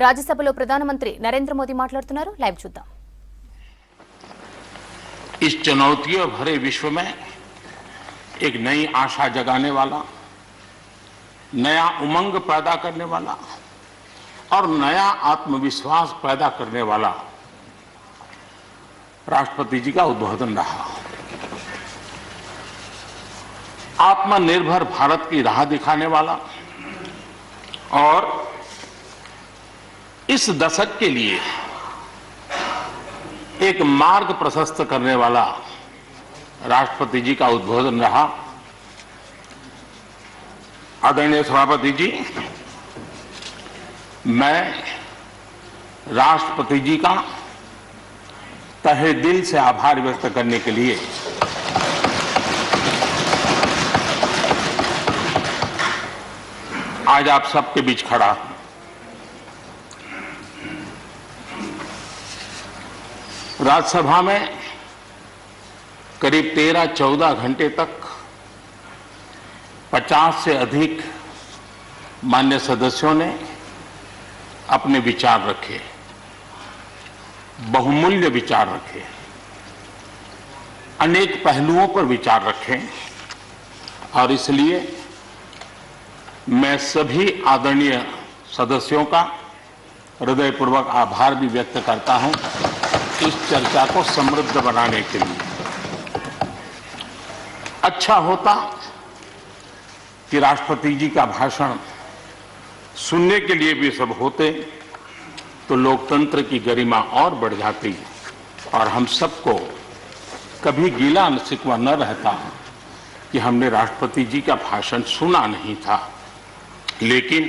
రాజ్యసభలో ప్రధానమంత్రి నరేంద్ర మోదీ మాట్లాడుతున్నారు. లైవ్ చూద్దాం. इस चुनौतियों भरे विश्व में एक नई आशा जगाने वाला, नया उमंग पैदा करने वाला और नया आत्मविश्वास पैदा करने वाला राष्ट्रपति जी का उद्बोधन रहा। आत्मनिर्भर भारत की राह दिखाने वाला और इस दशक के लिए एक मार्ग प्रशस्त करने वाला राष्ट्रपति जी का उद्बोधन रहा। आदरणीय सभापति जी, मैं राष्ट्रपति जी का तहे दिल से आभार व्यक्त करने के लिए आज आप सबके बीच खड़ा हूं। राज्यसभा में करीब 13-14 घंटे तक 50 से अधिक मान्य सदस्यों ने अपने विचार रखे, बहुमूल्य विचार रखे, अनेक पहलुओं पर विचार रखे और इसलिए मैं सभी आदरणीय सदस्यों का हृदयपूर्वक आभार भी व्यक्त करता हूं इस चर्चा को समृद्ध बनाने के लिए। अच्छा होता कि राष्ट्रपति जी का भाषण सुनने के लिए भी सब होते तो लोकतंत्र की गरिमा और बढ़ जाती और हम सबको कभी गिला शिकवा न रहता कि हमने राष्ट्रपति जी का भाषण सुना नहीं था। लेकिन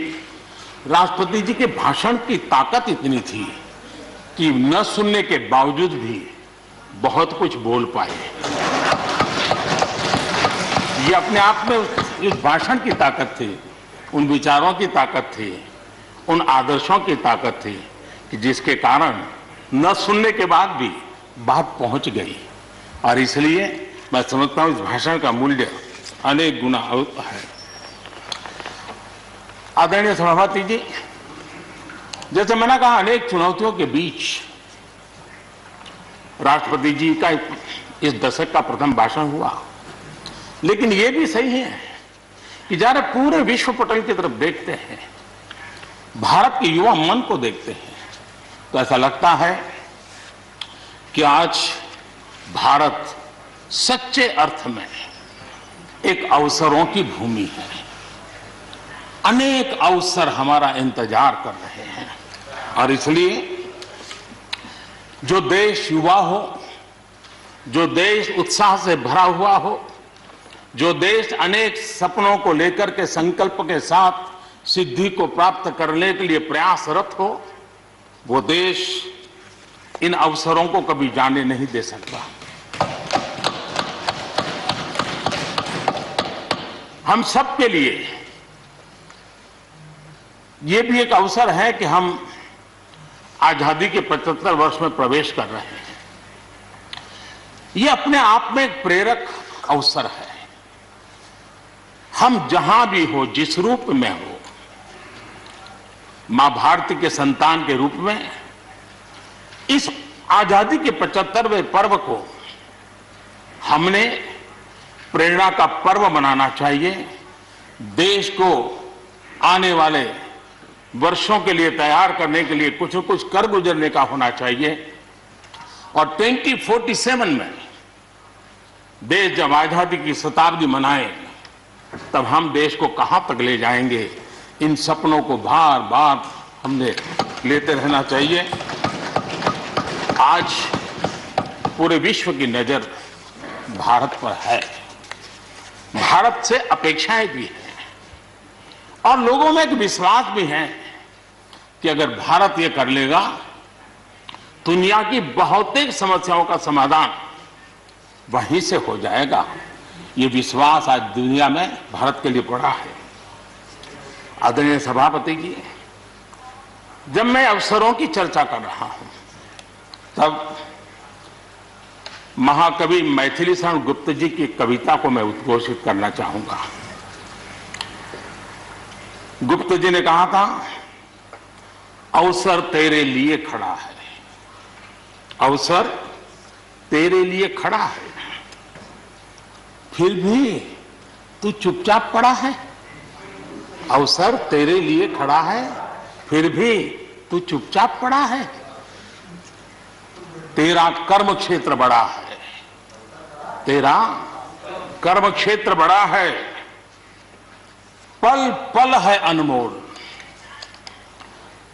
राष्ट्रपति जी के भाषण की ताकत इतनी थी कि न सुनने के बावजूद भी बहुत कुछ बोल पाए। ये अपने आप में इस भाषण की ताकत थी, उन विचारों की ताकत थी, उन आदर्शों की ताकत थी कि जिसके कारण न सुनने के बाद भी बात पहुंच गई और इसलिए मैं समझता हूं इस भाषण का मूल्य अनेक गुना है। आदरणीय सभापति जी, जैसे मैंने कहा, अनेक चुनौतियों के बीच राष्ट्रपति जी का इस दशक का प्रथम भाषण हुआ। लेकिन यह भी सही है कि जरा पूरे विश्व पटल की तरफ देखते हैं, भारत के युवा मन को देखते हैं, तो ऐसा लगता है कि आज भारत सच्चे अर्थ में एक अवसरों की भूमि है। अनेक अवसर हमारा इंतजार कर रहे हैं और इसलिए जो देश युवा हो, जो देश उत्साह से भरा हुआ हो, जो देश अनेक सपनों को लेकर के संकल्प के साथ सिद्धि को प्राप्त करने के लिए प्रयासरत हो, वो देश इन अवसरों को कभी जाने नहीं दे सकता। हम सब के लिए ये भी एक अवसर है कि हम आजादी के 75 वर्ष में प्रवेश कर रहे हैं। ये अपने आप में एक प्रेरक अवसर है। हम जहां भी हो, जिस रूप में हो, मां भारती के संतान के रूप में इस आजादी के 75वें पर्व को हमने प्रेरणा का पर्व बनाना चाहिए। देश को आने वाले वर्षों के लिए तैयार करने के लिए कुछ न कुछ कर गुजरने का होना चाहिए और 2047 में देश जब आजादी की शताब्दी मनाए तब हम देश को कहां तक ले जाएंगे, इन सपनों को बार बार हमने लेते रहना चाहिए। आज पूरे विश्व की नजर भारत पर है, भारत से अपेक्षाएं भी हैं और लोगों में एक विश्वास भी है कि अगर भारत ये कर लेगा, दुनिया की बहुतेक समस्याओं का समाधान वहीं से हो जाएगा। ये विश्वास आज दुनिया में भारत के लिए बड़ा है। आदरणीय सभापति जी, जब मैं अवसरों की चर्चा कर रहा हूं तब महाकवि मैथिली शरण गुप्त जी की कविता को मैं उद्घोषित करना चाहूंगा। गुप्त जी ने कहा था, अवसर तेरे लिए खड़ा है, अवसर तेरे लिए खड़ा है, फिर भी तू चुपचाप पड़ा है। अवसर तेरे लिए खड़ा है, फिर भी तू चुपचाप पड़ा है। तेरा कर्म क्षेत्र बड़ा है, तेरा कर्म क्षेत्र बड़ा है, पल पल है अनमोल,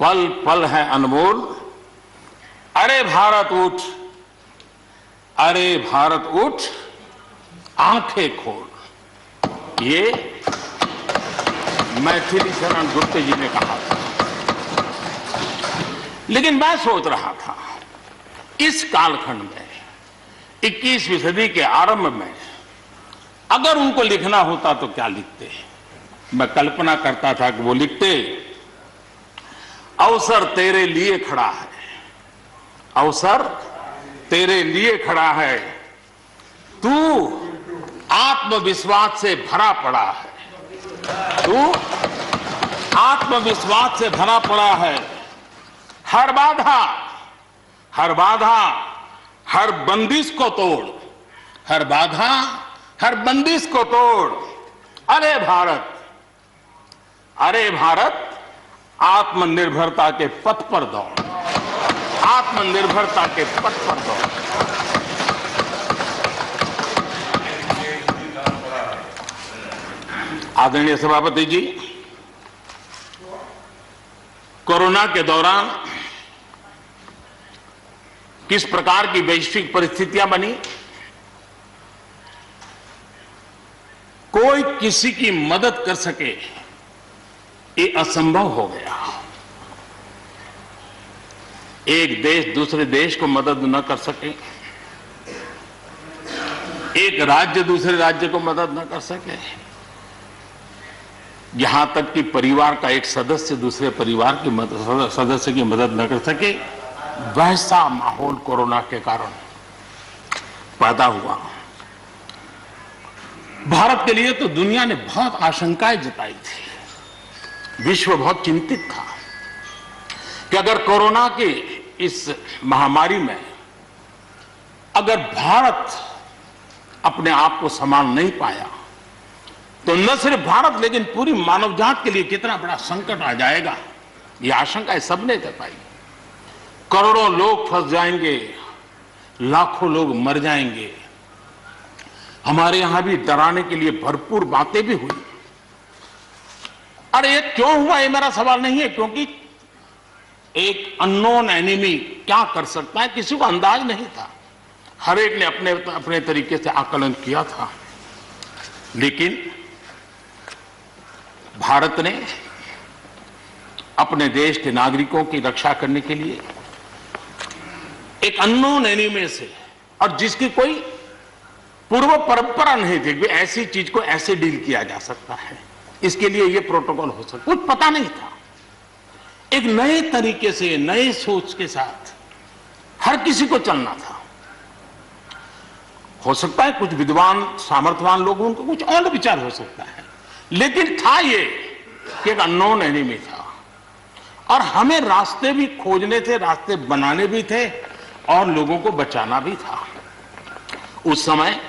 पल पल है अनमोल। अरे भारत उठ, अरे भारत उठ, आंखें खोल। ये मैथिली शरण गुप्ते जी ने कहा था। लेकिन मैं सोच रहा था, इस कालखंड में 21वीं सदी के आरंभ में अगर उनको लिखना होता तो क्या लिखते। मैं कल्पना करता था कि वो लिखते, अवसर तेरे लिए खड़ा है, अवसर तेरे लिए खड़ा है, तू आत्मविश्वास से भरा पड़ा है, तू आत्मविश्वास से भरा पड़ा है। हर बाधा, हर बाधा, हर बंदिश को तोड़, हर बाधा, हर बंदिश को तोड़। अरे भारत, अरे भारत, आत्मनिर्भरता के पथ पर दौड़, आत्मनिर्भरता के पथ पर दौड़। आदरणीय सभापति जी, कोरोना के दौरान किस प्रकार की वैश्विक परिस्थितियां बनी, कोई किसी की मदद कर सके ये असंभव हो गया। एक देश दूसरे देश को मदद न कर सके, एक राज्य दूसरे राज्य को मदद न कर सके, यहां तक कि परिवार का एक सदस्य दूसरे परिवार की सदस्य की मदद न कर सके, वैसा माहौल कोरोना के कारण पैदा हुआ। भारत के लिए तो दुनिया ने बहुत आशंकाएं जताई थी, विश्व बहुत चिंतित था कि अगर कोरोना की इस महामारी में अगर भारत अपने आप को संभाल नहीं पाया तो न सिर्फ भारत लेकिन पूरी मानव जात के लिए कितना बड़ा संकट आ जाएगा, यह आशंकाएं सबने जताई। करोड़ों लोग फंस जाएंगे, लाखों लोग मर जाएंगे। हमारे यहां भी डराने के लिए भरपूर बातें भी हुई। अरे ये क्यों हुआ, ये मेरा सवाल नहीं है, क्योंकि एक अननोन एनिमी क्या कर सकता है किसी को अंदाज नहीं था। हर एक ने अपने अपने तरीके से आकलन किया था। लेकिन भारत ने अपने देश के नागरिकों की रक्षा करने के लिए एक अननोन एनिमी से, और जिसकी कोई पूर्व परंपरा नहीं थी कि ऐसी चीज को ऐसे डील किया जा सकता है, इसके लिए यह प्रोटोकॉल हो सकता, कुछ पता नहीं था। एक नए तरीके से, नए सोच के साथ हर किसी को चलना था। हो सकता है कुछ विद्वान सामर्थ्यवान लोग, उनको कुछ और विचार हो सकता है, लेकिन था ये कि एक अननोन एनिमी था और हमें रास्ते भी खोजने थे, रास्ते बनाने भी थे और लोगों को बचाना भी था। उस समय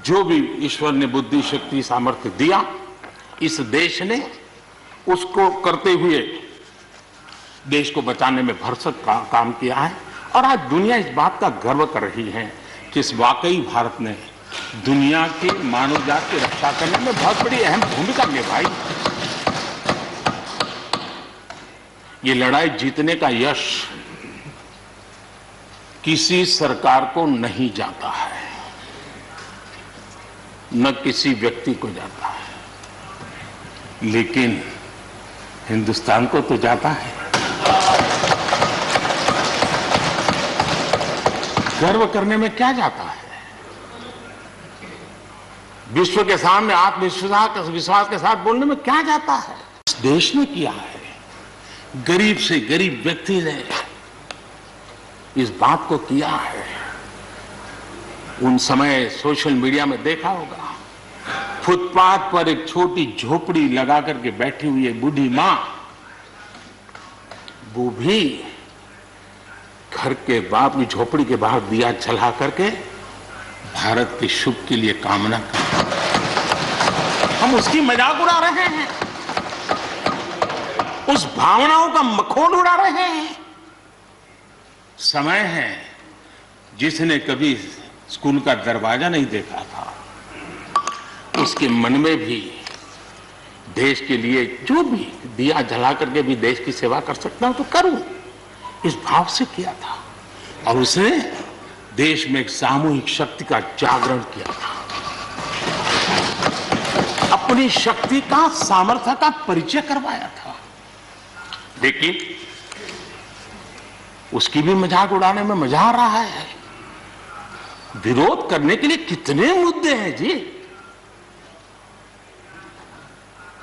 जो भी ईश्वर ने बुद्धि, शक्ति, सामर्थ्य दिया, इस देश ने उसको करते हुए देश को बचाने में भरसक काम किया है। और आज दुनिया इस बात का गर्व कर रही है कि इस वाकई भारत ने दुनिया की मानव जात की रक्षा करने में बहुत बड़ी अहम भूमिका निभाई। ये लड़ाई जीतने का यश किसी सरकार को नहीं जाता है, न किसी व्यक्ति को जाता है, लेकिन हिंदुस्तान को तो जाता है। गर्व करने में क्या जाता है? विश्व के सामने आत्मविश्वास के साथ बोलने में क्या जाता है? इस देश ने किया है। गरीब से गरीब व्यक्ति ने इस बात को किया है। उन समय सोशल मीडिया में देखा होगा, फुटपाथ पर एक छोटी झोपड़ी लगा करके बैठी हुई एक बूढ़ी मां वो भी घर के बाप की झोपड़ी के बाहर दिया जला करके भारत के शुभ के लिए कामना करते हैं। हम उसकी मजाक उड़ा रहे हैं, उस भावनाओं का मखौल उड़ा रहे हैं। समय है, जिसने कभी स्कूल का दरवाजा नहीं देखा था, उसके मन में भी देश के लिए जो भी दिया जला करके भी देश की सेवा कर सकता हूं तो करूं, इस भाव से किया था। और उसने देश में एक सामूहिक शक्ति का जागरण किया था, अपनी शक्ति का, सामर्थ्य का परिचय करवाया था। लेकिन उसकी भी मजाक उड़ाने में मजा आ रहा है। विरोध करने के लिए कितने मुद्दे हैं जी,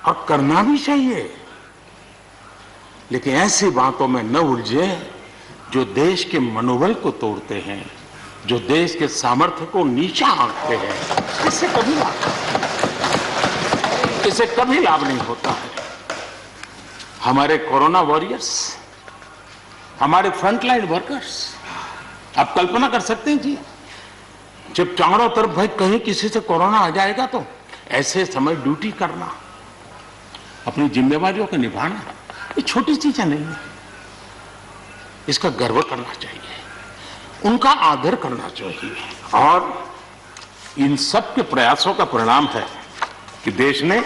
और करना भी चाहिए, लेकिन ऐसी बातों में न उलझे जो देश के मनोबल को तोड़ते हैं, जो देश के सामर्थ्य को नीचा आंकते हैं। इससे कभी लाभ नहीं होता है। हमारे कोरोना वॉरियर्स, हमारे फ्रंटलाइन वर्कर्स, आप कल्पना कर सकते हैं जी, जब चारों तरफ भाई कहीं किसी से कोरोना आ जाएगा तो ऐसे समय ड्यूटी करना, अपनी जिम्मेवारियों को निभाना, ये छोटी चीजें नहीं है। इसका गर्व करना चाहिए, उनका आदर करना चाहिए। और इन सब के प्रयासों का परिणाम है कि देश ने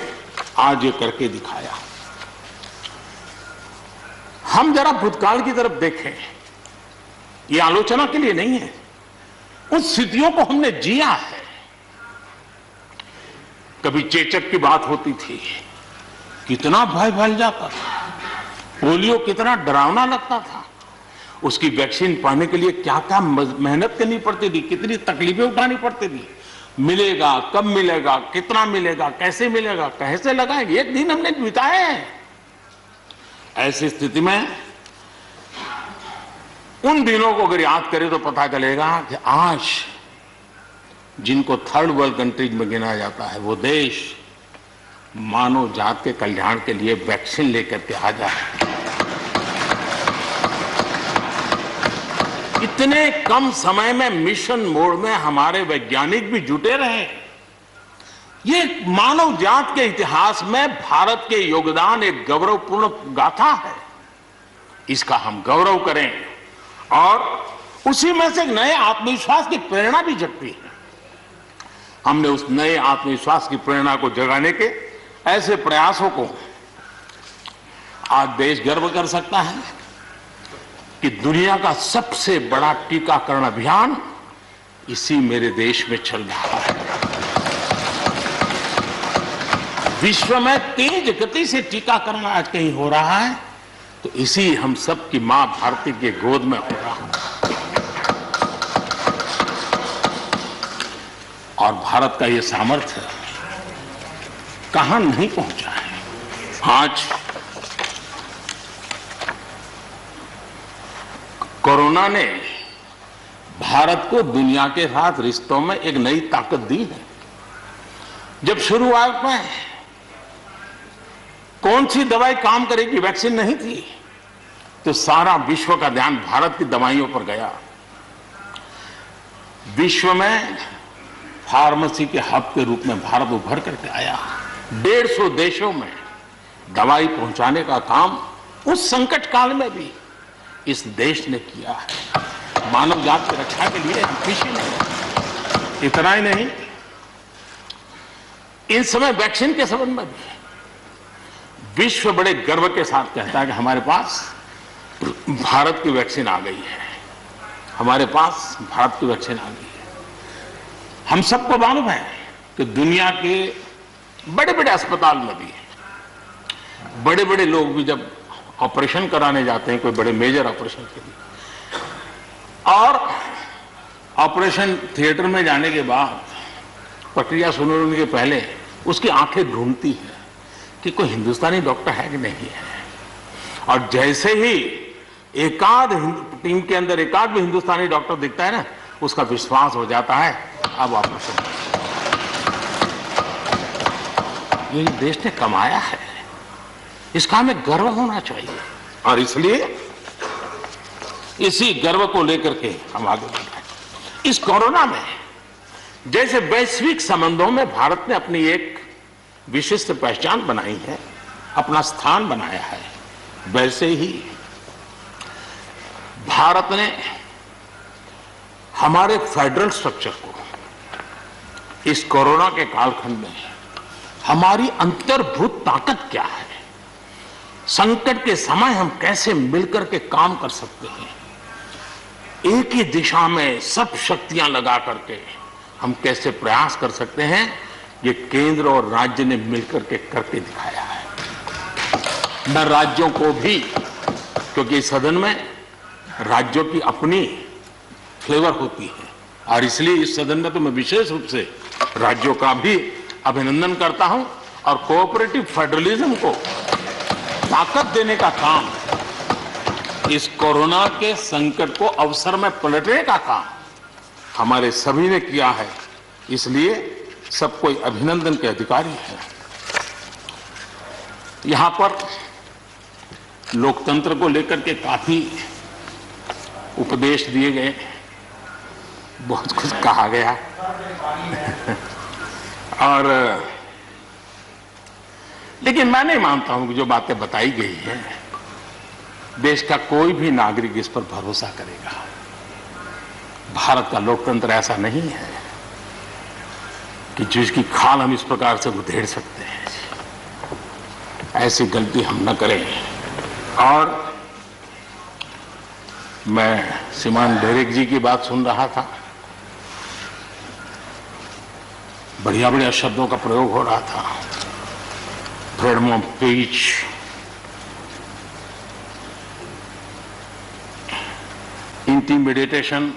आज ये करके दिखाया। हम जरा भूतकाल की तरफ देखें, ये आलोचना के लिए नहीं है, उन स्थितियों को हमने जिया है। कभी चेचक की बात होती थी, कितना भय फैल जाता था, पोलियो कितना डरावना लगता था, उसकी वैक्सीन पाने के लिए क्या क्या मेहनत करनी पड़ती थी, कितनी तकलीफें उठानी पड़ती थी। मिलेगा, कब मिलेगा, कितना मिलेगा, कैसे मिलेगा, कैसे लगाएंगे, एक दिन हमने बिताए हैं। ऐसी स्थिति में उन दिनों को अगर याद करें तो पता चलेगा कि आज जिनको थर्ड वर्ल्ड कंट्रीज में गिना जाता है, वो देश मानव जात के कल्याण के लिए वैक्सीन लेकर के आ जाए। इतने कम समय में मिशन मोड में हमारे वैज्ञानिक भी जुटे रहे। ये मानव जात के इतिहास में भारत के योगदान एक गौरवपूर्ण गाथा है। इसका हम गौरव करें और उसी में से एक नए आत्मविश्वास की प्रेरणा भी जगती है। हमने उस नए आत्मविश्वास की प्रेरणा को जगाने के ऐसे प्रयासों को आज देश गर्व कर सकता है कि दुनिया का सबसे बड़ा टीकाकरण अभियान इसी मेरे देश में चल रहा है। विश्व में तेज गति से टीकाकरण आज कहीं हो रहा है तो इसी हम सब की मां भारती के गोद में हो रहा है। और भारत का ये सामर्थ्य कहां नहीं पहुंचा है। आज कोरोना ने भारत को दुनिया के साथ रिश्तों में एक नई ताकत दी है। जब शुरुआत में कौन सी दवाई काम करेगी, वैक्सीन नहीं थी, तो सारा विश्व का ध्यान भारत की दवाइयों पर गया। विश्व में फार्मेसी के हब के रूप में भारत उभर करके आया। 150 देशों में दवाई पहुंचाने का काम उस संकट काल में भी इस देश ने किया है। मानव जात की रक्षा के लिए हम पीछे नहीं। इतना ही नहीं, इन समय वैक्सीन के संबंध में भी विश्व बड़े गर्व के साथ कहता है कि हमारे पास भारत की वैक्सीन आ गई है, हमारे पास भारत की वैक्सीन आ गई है। हम सबको मालूम है कि दुनिया के बड़े बड़े अस्पताल में भी बड़े बड़े लोग भी जब ऑपरेशन कराने जाते हैं, कोई बड़े मेजर ऑपरेशन के लिए, और ऑपरेशन थिएटर में जाने के बाद प्रक्रिया सुनने के पहले उसकी आंखें ढूंढती हैं कि कोई हिंदुस्तानी डॉक्टर है कि नहीं है। और जैसे ही एकाध टीम के अंदर एकाध भी हिंदुस्तानी डॉक्टर दिखता है ना, उसका विश्वास हो जाता है अब ऑपरेशन। ये देश ने कमाया है, इसका हमें गर्व होना चाहिए। और इसलिए इसी गर्व को लेकर के हम आगे बढ़ रहे हैं। इस कोरोना में जैसे वैश्विक संबंधों में भारत ने अपनी एक विशिष्ट पहचान बनाई है, अपना स्थान बनाया है, वैसे ही भारत ने हमारे फेडरल स्ट्रक्चर को इस कोरोना के कालखंड में हमारी अंतर्भूत ताकत क्या है, संकट के समय हम कैसे मिलकर के काम कर सकते हैं, एक ही दिशा में सब शक्तियां लगा करके हम कैसे प्रयास कर सकते हैं, ये केंद्र और राज्य ने मिलकर के करके दिखाया है। मैं राज्यों को भी, क्योंकि इस सदन में राज्यों की अपनी फ्लेवर होती है और इसलिए इस सदन में तो मैं विशेष रूप से राज्यों का भी अभिनंदन करता हूं और कोऑपरेटिव फेडरलिज्म को ताकत देने का काम, इस कोरोना के संकट को अवसर में पलटने का काम हमारे सभी ने किया है, इसलिए सब कोई अभिनंदन के अधिकारी है। यहां पर लोकतंत्र को लेकर के काफी उपदेश दिए गए, बहुत कुछ कहा गया और लेकिन मैं नहीं मानता हूं कि जो बातें बताई गई हैं देश का कोई भी नागरिक इस पर भरोसा करेगा। भारत का लोकतंत्र ऐसा नहीं है कि जिसकी खाल हम इस प्रकार से उधेड़ सकते हैं। ऐसी गलती हम न करें। और मैं श्रीमान डेरेक जी की बात सुन रहा था, बढ़िया बढ़िया शब्दों का प्रयोग हो रहा था, फ्रीडम ऑफ स्पीच, इंटिमिडेशन,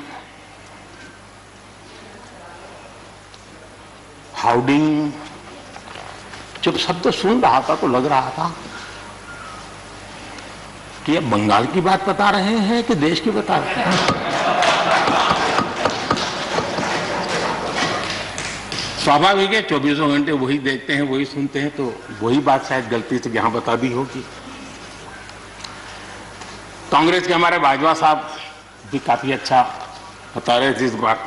हाउडिंग। जब शब्द सुन रहा था तो लग रहा था कि ये बंगाल की बात बता रहे हैं कि देश की बता रहे हैं। स्वाभाविक है, 24 घंटे वही देखते हैं, वही सुनते हैं, तो वही बात शायद गलती से यहां बता दी होगी। कांग्रेस के हमारे बाजवा साहब भी काफी अच्छा बता रहे थे इस बार,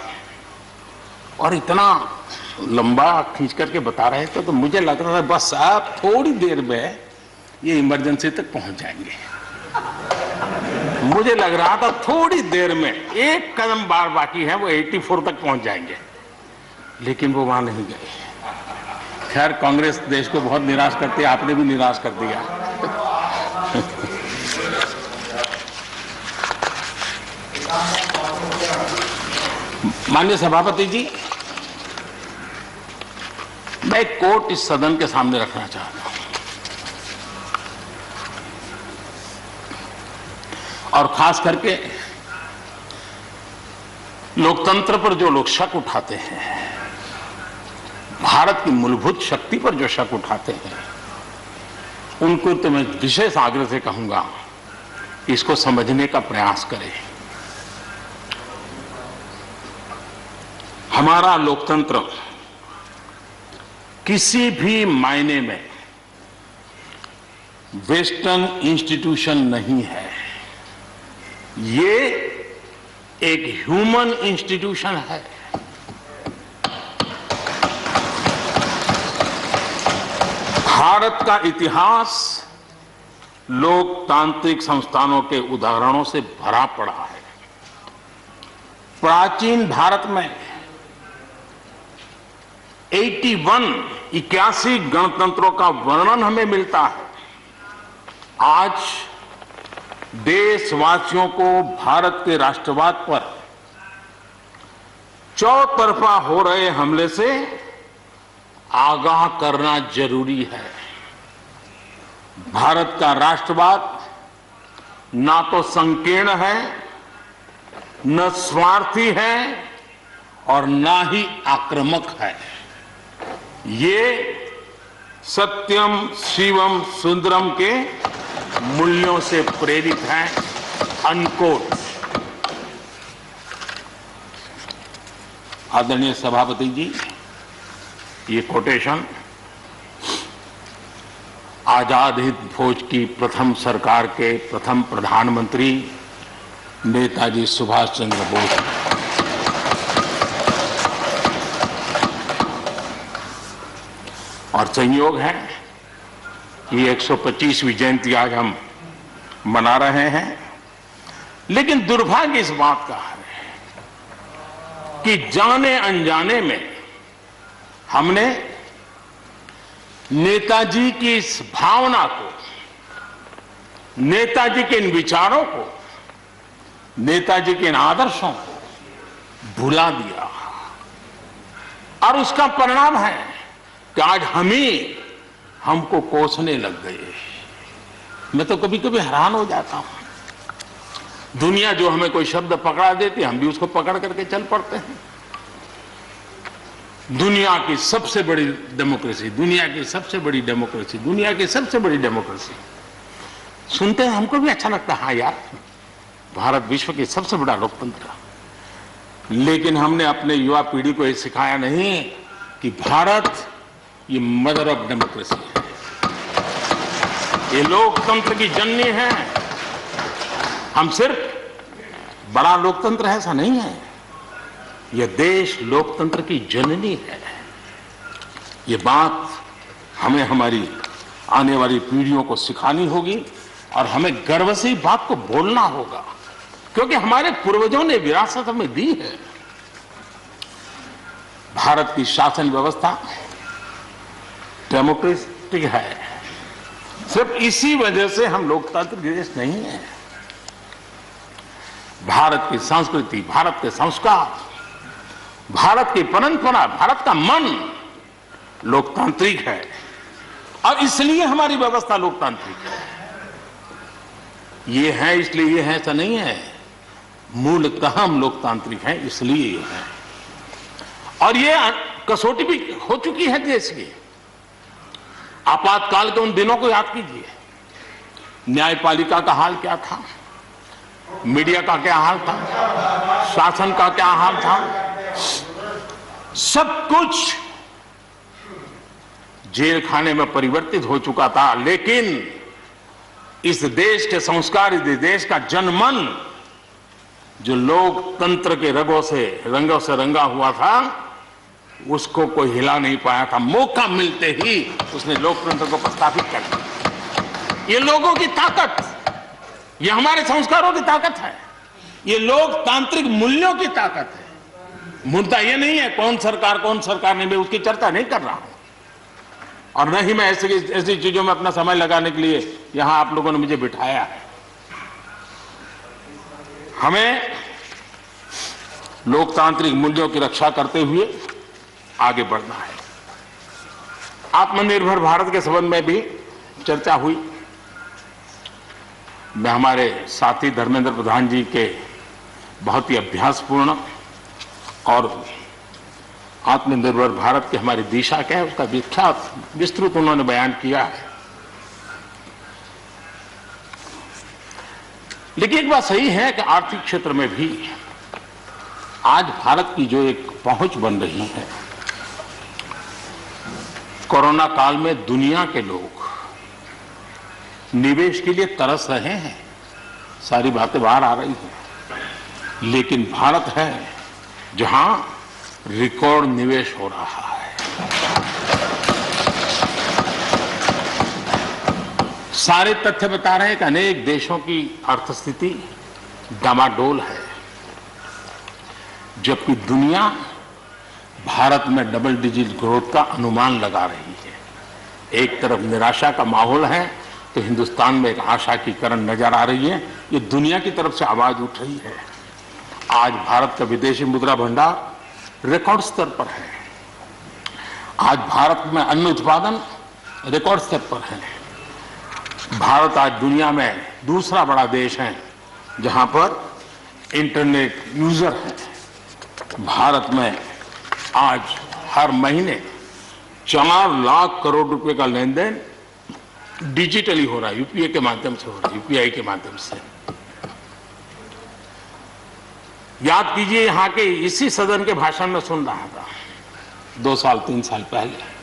और इतना लंबा खींच करके बता रहे थे तो मुझे लग रहा था बस आप थोड़ी देर में ये इमरजेंसी तक पहुंच जाएंगे। मुझे लग रहा था थोड़ी देर में एक कदम बार बाकी है, वो 84 तक पहुंच जाएंगे, लेकिन वो वहां नहीं गए। खैर, कांग्रेस देश को बहुत निराश करती है, आपने भी निराश कर दिया। माननीय सभापति जी, मैं एक कोट इस सदन के सामने रखना चाहता हूं और खास करके लोकतंत्र पर जो लोग शक उठाते हैं, भारत की मूलभूत शक्ति पर जो शक उठाते हैं, उनको तो मैं विशेष आग्रह से कहूंगा कि इसको समझने का प्रयास करें। हमारा लोकतंत्र किसी भी मायने में वेस्टर्न इंस्टीट्यूशन नहीं है, ये एक ह्यूमन इंस्टीट्यूशन है। भारत का इतिहास लोकतांत्रिक संस्थानों के उदाहरणों से भरा पड़ा है। प्राचीन भारत में 81 गणतंत्रों का वर्णन हमें मिलता है। आज देशवासियों को भारत के राष्ट्रवाद पर चौतरफा हो रहे हमले से आगाह करना जरूरी है। भारत का राष्ट्रवाद ना तो संकीर्ण है, न स्वार्थी है और ना ही आक्रामक है। ये सत्यम शिवम सुंदरम के मूल्यों से प्रेरित है। अनकोट। आदरणीय सभापति जी, ये कोटेशन आजाद हिंद फौज की प्रथम सरकार के प्रथम प्रधानमंत्री नेताजी सुभाष चंद्र बोस। और संयोग है कि 125वीं जयंती आज हम मना रहे हैं, लेकिन दुर्भाग्य इस बात का है कि जाने अनजाने में हमने नेताजी की इस भावना को, नेताजी के इन विचारों को, नेताजी के इन आदर्शों को भुला दिया। और उसका परिणाम है कि आज हमको कोसने लग गए। मैं तो कभी कभी हैरान हो जाता हूं। दुनिया जो हमें कोई शब्द पकड़ा देती, हम भी उसको पकड़ करके चल पड़ते हैं। दुनिया की सबसे बड़ी डेमोक्रेसी, दुनिया की सबसे बड़ी डेमोक्रेसी, दुनिया की सबसे बड़ी डेमोक्रेसी सुनते हैं, हमको भी अच्छा लगता है। हाँ यार, भारत विश्व की सबसे बड़ा लोकतंत्र। लेकिन हमने अपने युवा पीढ़ी को यह सिखाया नहीं कि भारत ये मदर ऑफ डेमोक्रेसी है, ये लोकतंत्र की जननी है। हम सिर्फ बड़ा लोकतंत्र है ऐसा नहीं है, यह देश लोकतंत्र की जननी है। ये बात हमें हमारी आने वाली पीढ़ियों को सिखानी होगी और हमें गर्व से इस बात को बोलना होगा, क्योंकि हमारे पूर्वजों ने विरासत हमें दी है। भारत की शासन व्यवस्था डेमोक्रेटिक है। सिर्फ इसी वजह से हम लोकतांत्रिक देश नहीं है। भारत की संस्कृति, भारत के संस्कार, भारत की परंपरा, भारत का मन लोकतांत्रिक है और इसलिए हमारी व्यवस्था लोकतांत्रिक है। ये है इसलिए ये है ऐसा नहीं है, मूलतः हम लोकतांत्रिक हैं इसलिए ये है। और ये कसौटी भी हो चुकी है देश की। आपातकाल के उन दिनों को याद कीजिए, न्यायपालिका का हाल क्या था, मीडिया का क्या हाल था, शासन का क्या हाल था। सब कुछ जेल खाने में परिवर्तित हो चुका था, लेकिन इस देश के संस्कार, इस देश का जनमन जो लोकतंत्र के रंगों से रंगा हुआ था, उसको कोई हिला नहीं पाया था। मौका मिलते ही उसने लोकतंत्र को प्रस्तावित कर दिया। ये लोगों की ताकत, ये हमारे संस्कारों की ताकत है, ये लोकतांत्रिक मूल्यों की ताकत है। मुद्दा ये नहीं है कौन सरकार नहीं, मैं उसकी चर्चा नहीं कर रहा हूं। और न ही मैं ऐसी चीजों में अपना समय लगाने के लिए यहां आप लोगों ने मुझे बिठाया है। हमें लोकतांत्रिक मूल्यों की रक्षा करते हुए आगे बढ़ना है। आत्मनिर्भर भारत के संबंध में भी चर्चा हुई। मैं हमारे साथी धर्मेंद्र प्रधान जी के बहुत ही अभ्यासपूर्ण और आत्मनिर्भर भारत की हमारी दिशा क्या है उसका विख्यात विस्तृत उन्होंने बयान किया है। लेकिन एक बात सही है कि आर्थिक क्षेत्र में भी आज भारत की जो एक पहुंच बन रही है, कोरोना काल में दुनिया के लोग निवेश के लिए तरस रहे हैं, सारी बातें बाहर आ रही हैं, लेकिन भारत है जहां रिकॉर्ड निवेश हो रहा है। सारे तथ्य बता रहे हैं कि अनेक देशों की अर्थस्थिति डामाडोल है, जबकि दुनिया भारत में डबल डिजिट ग्रोथ का अनुमान लगा रही है। एक तरफ निराशा का माहौल है तो हिंदुस्तान में एक आशा की किरण नजर आ रही है। ये दुनिया की तरफ से आवाज उठ रही है। आज भारत का विदेशी मुद्रा भंडार रिकॉर्ड स्तर पर है। आज भारत में अन्न उत्पादन रिकॉर्ड स्तर पर है। भारत आज दुनिया में दूसरा बड़ा देश है जहां पर इंटरनेट यूजर है। भारत में आज हर महीने 4 लाख करोड़ रुपए का लेन देन डिजिटली हो रहा है, यूपीआई के माध्यम से हो रहा है, यूपीआई के माध्यम से। याद कीजिए, यहां के इसी सदन के भाषण में सुन रहा था 2 साल 3 साल पहले,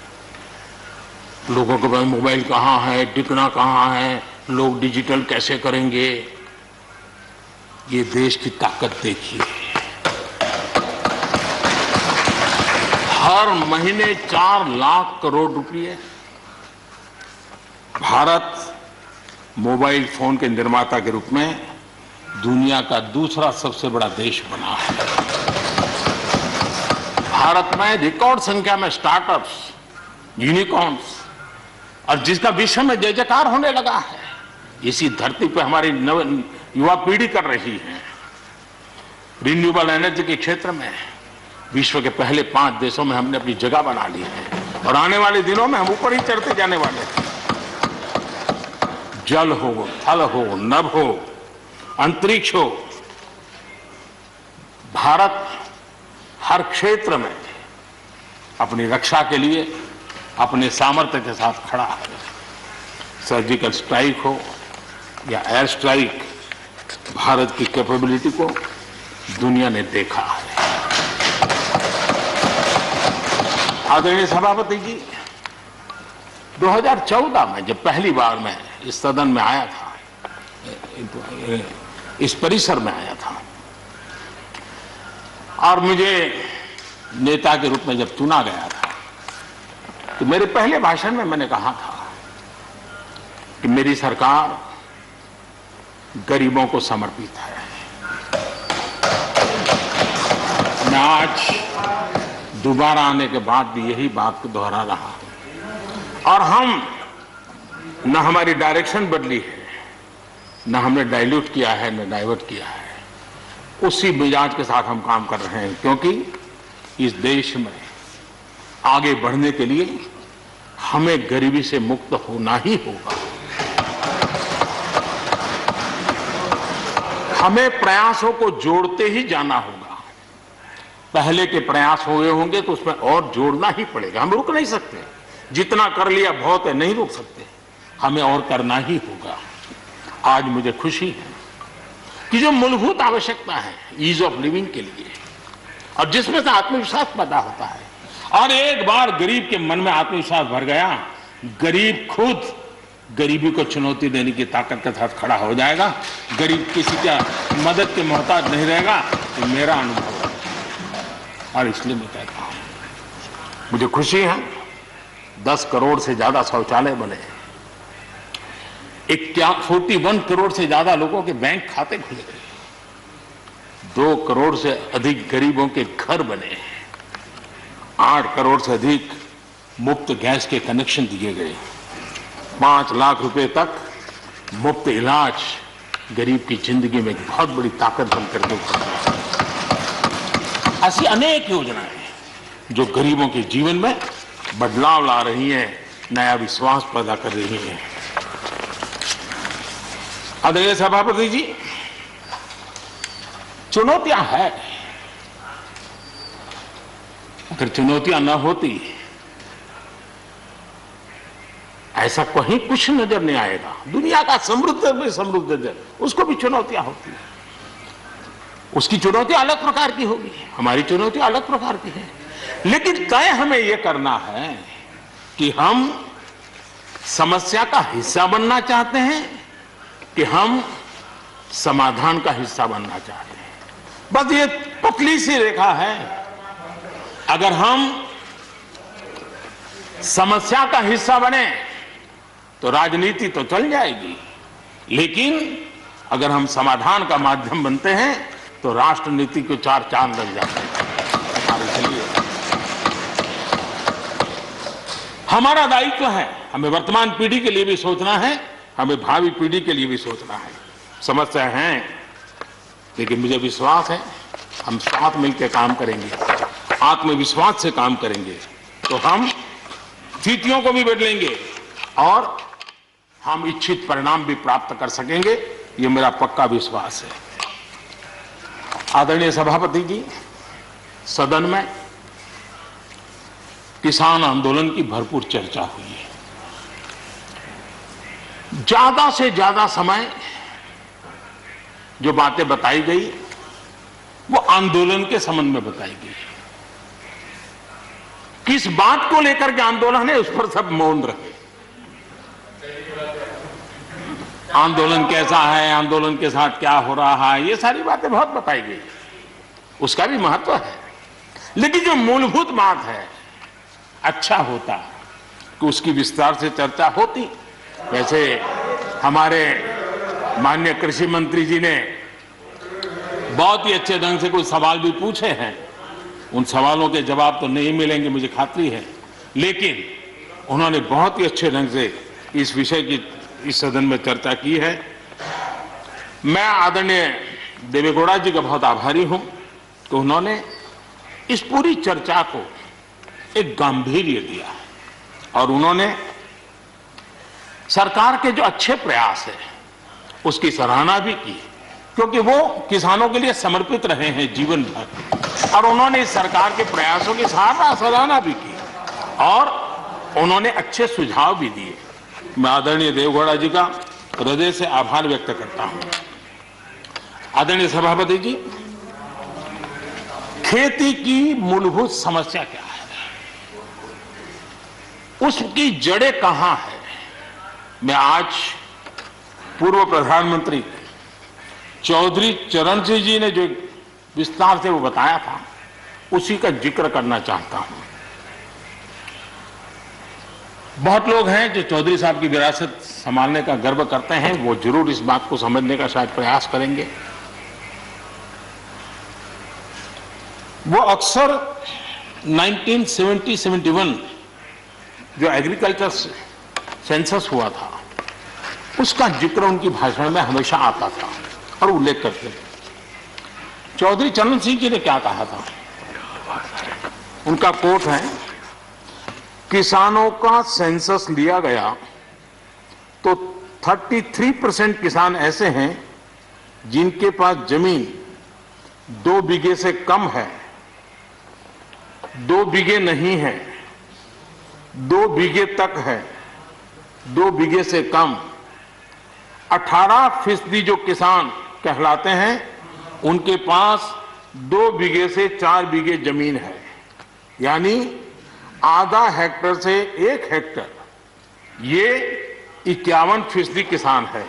लोगों के पास मोबाइल कहां है, टिकना कहां है, लोग डिजिटल कैसे करेंगे। ये देश की ताकत देखिए। हर महीने 4 लाख करोड़ रुपए भारत मोबाइल फोन के निर्माता के रूप में दुनिया का दूसरा सबसे बड़ा देश बना है। भारत में रिकॉर्ड संख्या में स्टार्टअप्स, यूनिकॉर्न्स और जिसका विश्व में जय जयकार होने लगा है, इसी धरती पे हमारी युवा पीढ़ी कर रही है। रिन्यूएबल एनर्जी के क्षेत्र में विश्व के पहले 5 देशों में हमने अपनी जगह बना ली है और आने वाले दिनों में हम ऊपर ही चढ़ते जाने वाले हैं। जल हो, थल हो, नभ हो, अंतरिक्ष हो, भारत हर क्षेत्र में अपनी रक्षा के लिए अपने सामर्थ्य के साथ खड़ा है। सर्जिकल स्ट्राइक हो या एयर स्ट्राइक, भारत की कैपेबिलिटी को दुनिया ने देखा है। आदरणीय सभापति जी, 2014 में जब पहली बार मैं इस सदन में आया था, इस परिसर में आया था और मुझे नेता के रूप में जब चुना गया था, तो मेरे पहले भाषण में मैंने कहा था कि मेरी सरकार गरीबों को समर्पित है। मैं आज दोबारा आने के बाद भी यही बात को दोहरा रहा हूं और हम न हमारी डायरेक्शन बदली है, न हमने डाइल्यूट किया है, न डाइवर्ट किया है। उसी मिजाज के साथ हम काम कर रहे हैं, क्योंकि इस देश में आगे बढ़ने के लिए हमें गरीबी से मुक्त होना ही होगा। हमें प्रयासों को जोड़ते ही जाना होगा। पहले के प्रयास हुए होंगे तो उसमें और जोड़ना ही पड़ेगा। हम रुक नहीं सकते, जितना कर लिया बहुत है, नहीं रुक सकते, हमें और करना ही होगा। आज मुझे खुशी है कि जो मूलभूत आवश्यकता है ईज ऑफ लिविंग के लिए, और जिसमें से आत्मविश्वास पैदा होता है, और एक बार गरीब के मन में आत्मविश्वास भर गया, गरीब खुद गरीबी को चुनौती देने की ताकत के साथ खड़ा हो जाएगा। गरीब किसी का मदद के मोहताज नहीं रहेगा। ये मेरा अनुभव है और इसलिए मैं कहता हूं, मुझे खुशी है 10 करोड़ से ज्यादा शौचालय बने, 41 करोड़ से ज्यादा लोगों के बैंक खाते खुले, 2 करोड़ से अधिक गरीबों के घर बने, 8 करोड़ से अधिक मुफ्त गैस के कनेक्शन दिए गए, 5 लाख रुपए तक मुफ्त इलाज गरीब की जिंदगी में एक बहुत बड़ी ताकत बनकर के ऐसी अनेक योजनाएं जो गरीबों के जीवन में बदलाव ला रही हैं, नया विश्वास पैदा कर रही हैं। आदरणीय सभापति जी, चुनौतियां हैं। अगर चुनौतियां न होती, ऐसा कहीं कुछ नजर नहीं आएगा। दुनिया का समृद्ध में समृद्ध देश, उसको भी चुनौतियां होती हैं। उसकी चुनौती अलग प्रकार की होगी, हमारी चुनौती अलग प्रकार की है। लेकिन तय हमें यह करना है कि हम समस्या का हिस्सा बनना चाहते हैं कि हम समाधान का हिस्सा बनना चाहते हैं। बस ये पतली सी रेखा है। अगर हम समस्या का हिस्सा बने तो राजनीति तो चल जाएगी, लेकिन अगर हम समाधान का माध्यम बनते हैं तो राष्ट्रनीति को 4 चांद लग जाते हैं। हमारा दायित्व है, हमें वर्तमान पीढ़ी के लिए भी सोचना है, हमें भावी पीढ़ी के लिए भी सोचना है। समस्या है, लेकिन मुझे विश्वास है हम साथ मिलकर काम करेंगे, आत्मविश्वास से काम करेंगे तो हम स्थितियों को भी बदलेंगे और हम इच्छित परिणाम भी प्राप्त कर सकेंगे। ये मेरा पक्का विश्वास है। आदरणीय सभापति जी, सदन में किसान आंदोलन की भरपूर चर्चा हुई है। ज्यादा से ज्यादा समय जो बातें बताई गई वो आंदोलन के संबंध में बताई गई। किस बात को लेकर के आंदोलन है उस पर सब मौन रहे। आंदोलन कैसा है, आंदोलन के साथ क्या हो रहा है, ये सारी बातें बहुत बताई गई, उसका भी महत्व है। लेकिन जो मूलभूत बात है, अच्छा होता कि उसकी विस्तार से चर्चा होती। वैसे हमारे माननीय कृषि मंत्री जी ने बहुत ही अच्छे ढंग से कुछ सवाल भी पूछे हैं, उन सवालों के जवाब तो नहीं मिलेंगे मुझे खात्री है, लेकिन उन्होंने बहुत ही अच्छे ढंग से इस विषय की इस सदन में चर्चा की है। मैं आदरणीय देवेगौड़ा जी का बहुत आभारी हूं कि उन्होंने इस पूरी चर्चा को एक गांधीर्य दिया और उन्होंने सरकार के जो अच्छे प्रयास है उसकी सराहना भी की, क्योंकि वो किसानों के लिए समर्पित रहे हैं जीवन भर, और उन्होंने इस सरकार के प्रयासों की सराहना भी की और उन्होंने अच्छे सुझाव भी दिए। मैं आदरणीय देवेगौड़ा जी का हृदय से आभार व्यक्त करता हूं। आदरणीय सभापति जी, खेती की मूलभूत समस्या क्या है, उसकी जड़ें कहां है, मैं आज पूर्व प्रधानमंत्री चौधरी चरण सिंह जी ने जो विस्तार से वो बताया था उसी का जिक्र करना चाहता हूं। बहुत लोग हैं जो चौधरी साहब की विरासत संभालने का गर्व करते हैं, वो जरूर इस बात को समझने का शायद प्रयास करेंगे। वो अक्सर 1970-71 जो एग्रीकल्चर सेंसस हुआ था उसका जिक्र उनकी भाषण में हमेशा आता था और उल्लेख करते थे। चौधरी चरण सिंह जी ने क्या कहा था, उनका कोट है, किसानों का सेंसस लिया गया तो 33% किसान ऐसे हैं जिनके पास जमीन 2 बीघे से कम है, 2 बीघे नहीं है, 2 बीघे तक है, 2 बीघे से कम। 18% जो किसान कहलाते हैं उनके पास 2 बीघे से 4 बीघे जमीन है, यानी आधा हेक्टर से 1 हेक्टर, ये 51% किसान है।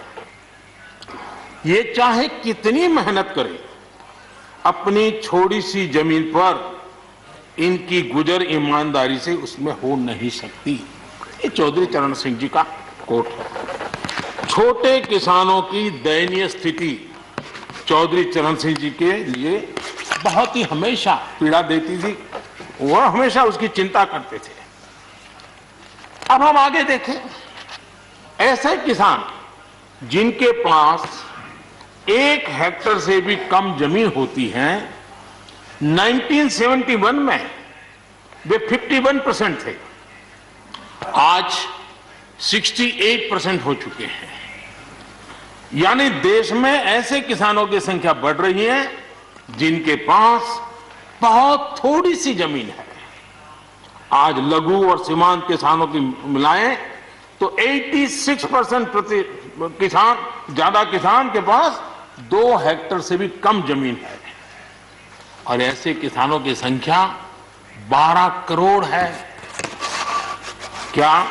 ये चाहे कितनी मेहनत करे अपनी छोटी सी जमीन पर इनकी गुजर ईमानदारी से उसमें हो नहीं सकती। ये चौधरी चरण सिंह जी का कोट है। छोटे किसानों की दयनीय स्थिति चौधरी चरण सिंह जी के लिए बहुत ही हमेशा पीड़ा देती थी, वह हमेशा उसकी चिंता करते थे। अब हम आगे देखें, ऐसे किसान जिनके पास 1 हेक्टर से भी कम जमीन होती है, 1971 में वे 51% थे, आज 68% हो चुके हैं। यानी देश में ऐसे किसानों की संख्या बढ़ रही है जिनके पास बहुत थोड़ी सी जमीन है। आज लघु और सीमांत किसानों की मिलाएं तो 86% किसान, ज्यादा किसान के पास 2 हेक्टर से भी कम जमीन है, और ऐसे किसानों की संख्या 12 करोड़ है। क्या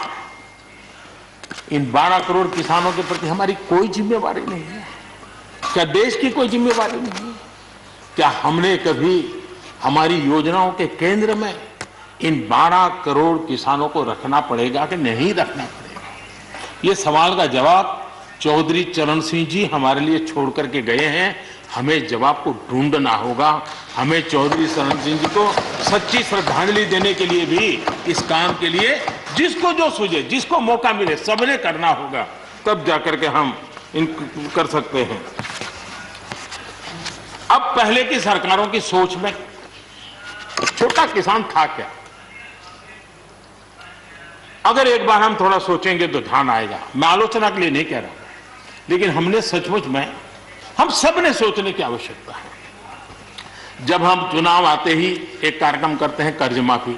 इन 12 करोड़ किसानों के प्रति हमारी कोई जिम्मेवारी नहीं है? क्या देश की कोई जिम्मेवारी नहीं है? क्या हमने कभी हमारी योजनाओं के केंद्र में इन 12 करोड़ किसानों को रखना पड़ेगा कि नहीं रखना पड़ेगा? ये सवाल का जवाब चौधरी चरण सिंह जी हमारे लिए छोड़ करके गए हैं। हमें जवाब को ढूंढना होगा। हमें चौधरी चरण सिंह जी को सच्ची श्रद्धांजलि देने के लिए भी इस काम के लिए जिसको जो सूझे, जिसको मौका मिले, सबने करना होगा, तब जाकर के हम इन कर सकते हैं। अब पहले की सरकारों की सोच में छोटा किसान था क्या? अगर एक बार हम थोड़ा सोचेंगे तो ध्यान आएगा। मैं आलोचना के लिए नहीं कह रहा हूं, लेकिन हमने सचमुच में, हम सब ने सोचने की आवश्यकता है। जब हम चुनाव आते ही एक कार्यक्रम करते हैं कर्ज माफी,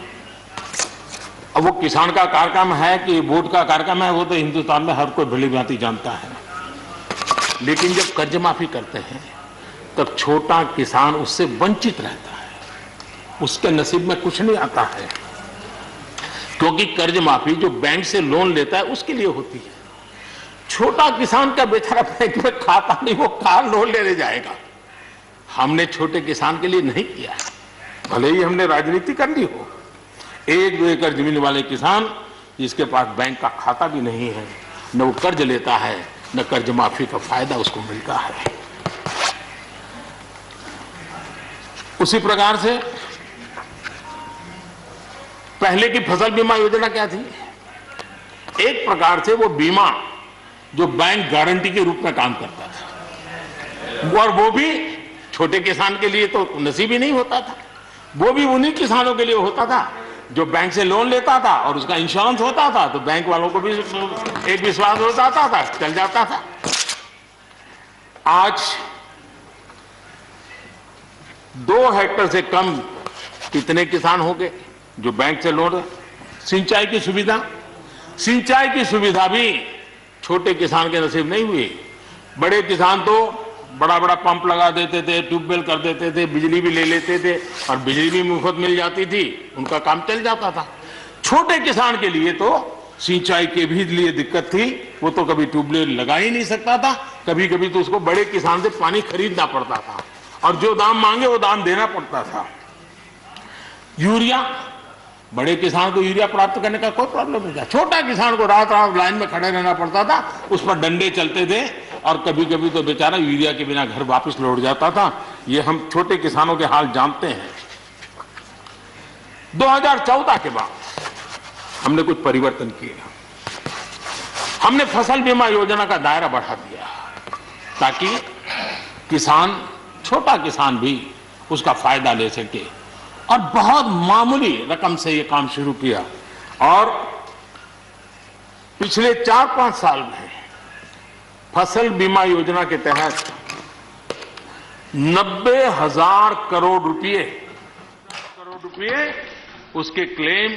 अब वो किसान का कार्यक्रम है कि वोट का कार्यक्रम है, वो तो हिंदुस्तान में हर कोई भली भांति जानता है। लेकिन जब कर्ज माफी करते हैं तब छोटा किसान उससे वंचित रहता है, उसके नसीब में कुछ नहीं आता है, क्योंकि कर्ज माफी जो बैंक से लोन लेता है उसके लिए होती है। छोटा किसान का बेचारा बैंक में खाता नहीं, वो कार लोन लेने जाएगा। हमने छोटे किसान के लिए नहीं किया है, भले ही हमने राजनीति कर ली हो। 1-2 एकड़ जमीन वाले किसान जिसके पास बैंक का खाता भी नहीं है, न वो कर्ज लेता है, न कर्ज माफी का फायदा उसको मिलता है। उसी प्रकार से पहले की फसल बीमा योजना क्या थी? एक प्रकार से वो बीमा जो बैंक गारंटी के रूप में काम करता था, और वो भी छोटे किसान के लिए तो नसीब ही नहीं होता था। वो भी उन्हीं किसानों के लिए होता था जो बैंक से लोन लेता था और उसका इंश्योरेंस होता था, तो बैंक वालों को भी एक विश्वास हो जाता था, चल जाता था। आज 2 हेक्टेयर से कम कितने किसान हो गए जो बैंक से लोन? सिंचाई की सुविधा भी छोटे किसान के नसीब नहीं हुई। बड़े किसान तो बड़ा बड़ा पंप लगा देते थे, ट्यूबवेल कर देते थे, बिजली भी ले लेते थे और बिजली भी मुफ्त मिल जाती थी, उनका काम चल जाता था। छोटे किसान के लिए तो सिंचाई के भी लिए दिक्कत थी, वो तो कभी ट्यूबवेल लगा ही नहीं सकता था, कभी कभी तो उसको बड़े किसान से पानी खरीदना पड़ता था और जो दाम मांगे वो दाम देना पड़ता था। यूरिया, बड़े किसान को यूरिया प्राप्त करने का कोई प्रॉब्लम नहीं था, छोटा किसान को रात रात लाइन में खड़े रहना पड़ता था, उस पर डंडे चलते थे और कभी कभी तो बेचारा यूरिया के बिना घर वापस लौट जाता था। ये हम छोटे किसानों के हाल जानते हैं। 2014 के बाद हमने कुछ परिवर्तन किए। हमने फसल बीमा योजना का दायरा बढ़ा दिया ताकि किसान, छोटा किसान भी उसका फायदा ले सके, और बहुत मामूली रकम से ये काम शुरू किया। और पिछले 4-5 साल में फसल बीमा योजना के तहत 90,000 करोड़ रुपए उसके क्लेम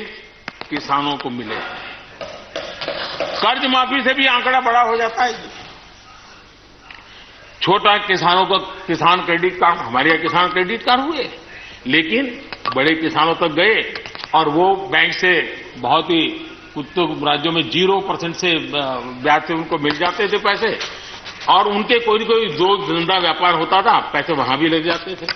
किसानों को मिले। कर्ज माफी से भी आंकड़ा बड़ा हो जाता है। छोटा किसानों को किसान क्रेडिट कार्ड, हमारे यहाँ किसान क्रेडिट कार्ड हुए, लेकिन बड़े किसानों तक गए और वो बैंक से बहुत ही कुछ राज्यों में 0% से ब्याज से उनको मिल जाते थे पैसे, और उनके कोई जो धंधा व्यापार होता था पैसे वहां भी लग जाते थे।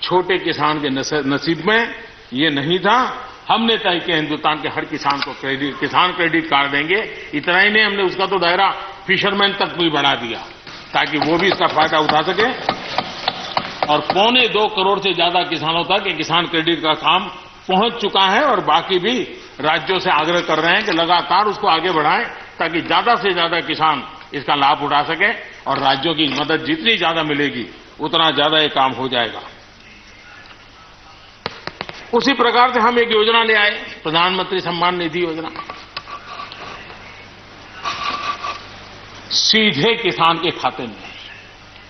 छोटे किसान के नसीब में ये नहीं था। हमने तय किया हिंदुस्तान के हर किसान को किसान क्रेडिट कार्ड देंगे। इतना ही नहीं, हमने उसका तो दायरा फिशरमैन तक भी बढ़ा दिया ताकि वो भी इसका फायदा उठा सके। और 2.25 करोड़ से ज्यादा किसानों तक ये किसान क्रेडिट का काम पहुंच चुका है, और बाकी भी राज्यों से आग्रह कर रहे हैं कि लगातार उसको आगे बढ़ाएं ताकि ज्यादा से ज्यादा किसान इसका लाभ उठा सके, और राज्यों की मदद जितनी ज्यादा मिलेगी उतना ज्यादा ये काम हो जाएगा। उसी प्रकार से हम एक योजना ले आए, प्रधानमंत्री सम्मान निधि योजना। सीधे किसान के खाते में,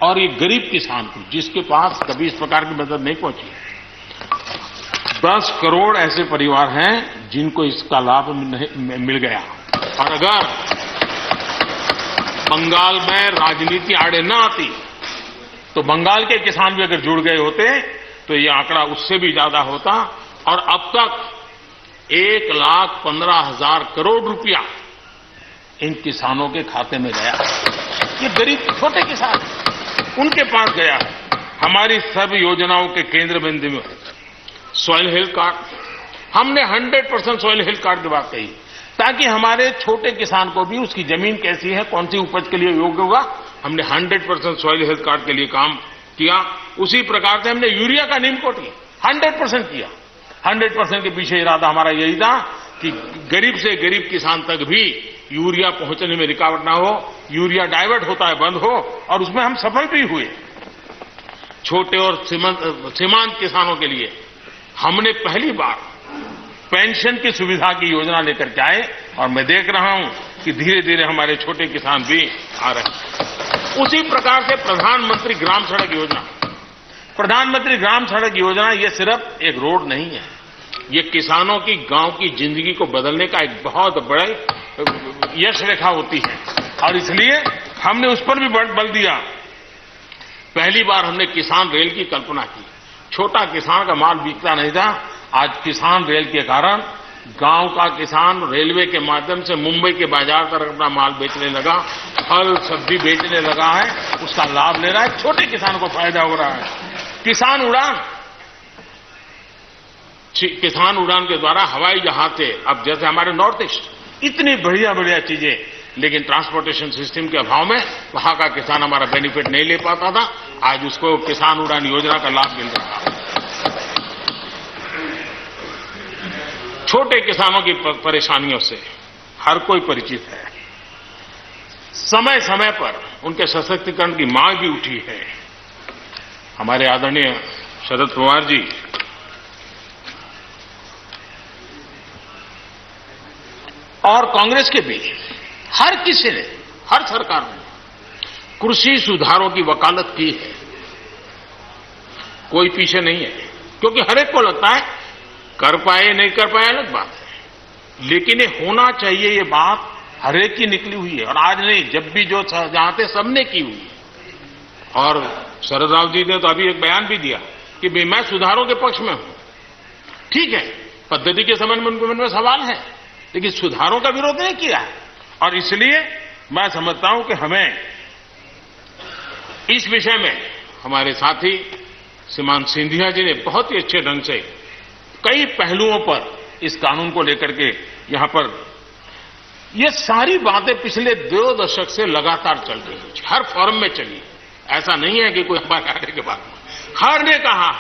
और ये गरीब किसान को जिसके पास कभी इस प्रकार की मदद नहीं पहुंची। 10 करोड़ ऐसे परिवार हैं जिनको इसका लाभ मिल गया। और अगर बंगाल में राजनीति आड़े न आती तो बंगाल के किसान भी अगर जुड़ गए होते तो ये आंकड़ा उससे भी ज्यादा होता। और अब तक 1,15,000 करोड़ रुपया इन किसानों के खाते में गया। ये गरीब छोटे किसान, उनके पास गया है। हमारी सब योजनाओं के केंद्र बिंदु में सॉइल हेल्थ कार्ड, हमने 100% सॉइल हेल्थ कार्ड की बात कही ताकि हमारे छोटे किसान को भी उसकी जमीन कैसी है, कौन सी उपज के लिए योग्य होगा, हमने 100% सॉइल हेल्थ कार्ड के लिए काम किया। उसी प्रकार से हमने यूरिया का नीम कोटिंग 100% किया। 100% के पीछे इरादा हमारा यही था कि गरीब से गरीब किसान तक भी यूरिया पहुंचने में रुकावट ना हो, यूरिया डाइवर्ट होता है बंद हो, और उसमें हम सफल भी हुए। छोटे और सीमांत किसानों के लिए हमने पहली बार पेंशन की सुविधा की योजना लेकर के आए, और मैं देख रहा हूं कि धीरे धीरे हमारे छोटे किसान भी आ रहे हैं। उसी प्रकार से प्रधानमंत्री ग्राम सड़क योजना, प्रधानमंत्री ग्राम सड़क योजना ये सिर्फ एक रोड नहीं है, ये किसानों की गांव की जिंदगी को बदलने का एक बहुत बड़ा यश रेखा होती है, और इसलिए हमने उस पर भी बल दिया। पहली बार हमने किसान रेल की कल्पना की। छोटा किसान का माल बिकता नहीं था, आज किसान रेल के कारण गांव का किसान रेलवे के माध्यम से मुंबई के बाजार तक अपना माल बेचने लगा, फल सब्जी बेचने लगा है, उसका लाभ ले रहा है। छोटे किसान को फायदा हो रहा है। किसान उड़ान के द्वारा हवाई जहाज से अब जैसे हमारे नॉर्थ ईस्ट इतनी बढ़िया बढ़िया चीजें, लेकिन ट्रांसपोर्टेशन सिस्टम के अभाव में वहां का किसान हमारा बेनिफिट नहीं ले पाता था। आज उसको किसान उड़ान योजना का लाभ मिल रहा है। छोटे किसानों की परेशानियों से हर कोई परिचित है। समय समय पर उनके सशक्तिकरण की मांग भी उठी है। हमारे आदरणीय शरद पवार जी और कांग्रेस के भी हर किसी ने, हर सरकार ने कृषि सुधारों की वकालत की है। कोई पीछे नहीं है, क्योंकि हर एक को लगता है कर पाए नहीं कर पाए अलग बात है, लेकिन ये होना चाहिए। ये बात हर एक की निकली हुई है और आज नहीं, जब भी जो जहां थे सबने की हुई है। और शरद राव जी ने तो अभी एक बयान भी दिया कि भाई मैं सुधारों के पक्ष में हूं। ठीक है, पद्धति के संबंध में उनके मन में सवाल है, लेकिन सुधारों का विरोध नहीं किया है। और इसलिए मैं समझता हूं कि हमें इस विषय में हमारे साथी श्रीमान सिंधिया जी ने बहुत ही अच्छे ढंग से कई पहलुओं पर इस कानून को लेकर के यहां पर ये सारी बातें पिछले 2 दशक से लगातार चल रही है, हर फोरम में चली। ऐसा नहीं है कि कोई हमारे आने के बाद हर ने कहा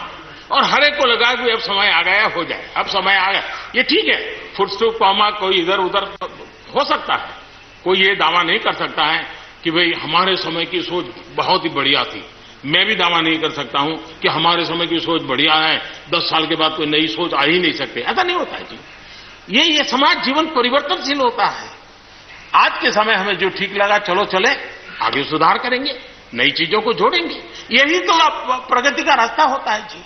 और हर एक को लगा कि अब समय आ गया, हो जाए, अब समय आ गया। ये ठीक है, फुटस्टॉप कॉमा कोई इधर उधर हो सकता है, कोई ये दावा नहीं कर सकता है कि भाई हमारे समय की सोच बहुत ही बढ़िया थी। मैं भी दावा नहीं कर सकता हूं कि हमारे समय की सोच बढ़िया है, 10 साल के बाद कोई नई सोच आ ही नहीं सकती। ऐसा नहीं होता है जी। ये समाज जीवन परिवर्तनशील होता है। आज के समय हमें जो ठीक लगा चलो चले, आगे सुधार करेंगे, नई चीजों को जोड़ेंगे। यही तो प्रगति का रास्ता होता है जी।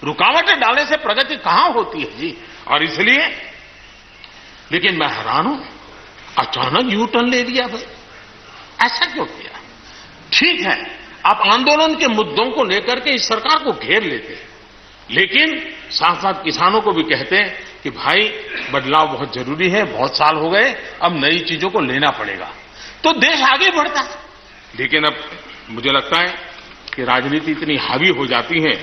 रुकावटें डालने से प्रगति कहां होती है जी। और इसलिए, लेकिन मैं हैरान हूं, अचानक यू टर्न ले लिया भाई, ऐसा क्यों किया? ठीक है, आप आंदोलन के मुद्दों को लेकर के इस सरकार को घेर लेते हैं, लेकिन साथ साथ किसानों को भी कहते हैं कि भाई बदलाव बहुत जरूरी है, बहुत साल हो गए, अब नई चीजों को लेना पड़ेगा, तो देश आगे बढ़ता है। लेकिन अब मुझे लगता है कि राजनीति इतनी हावी हो जाती है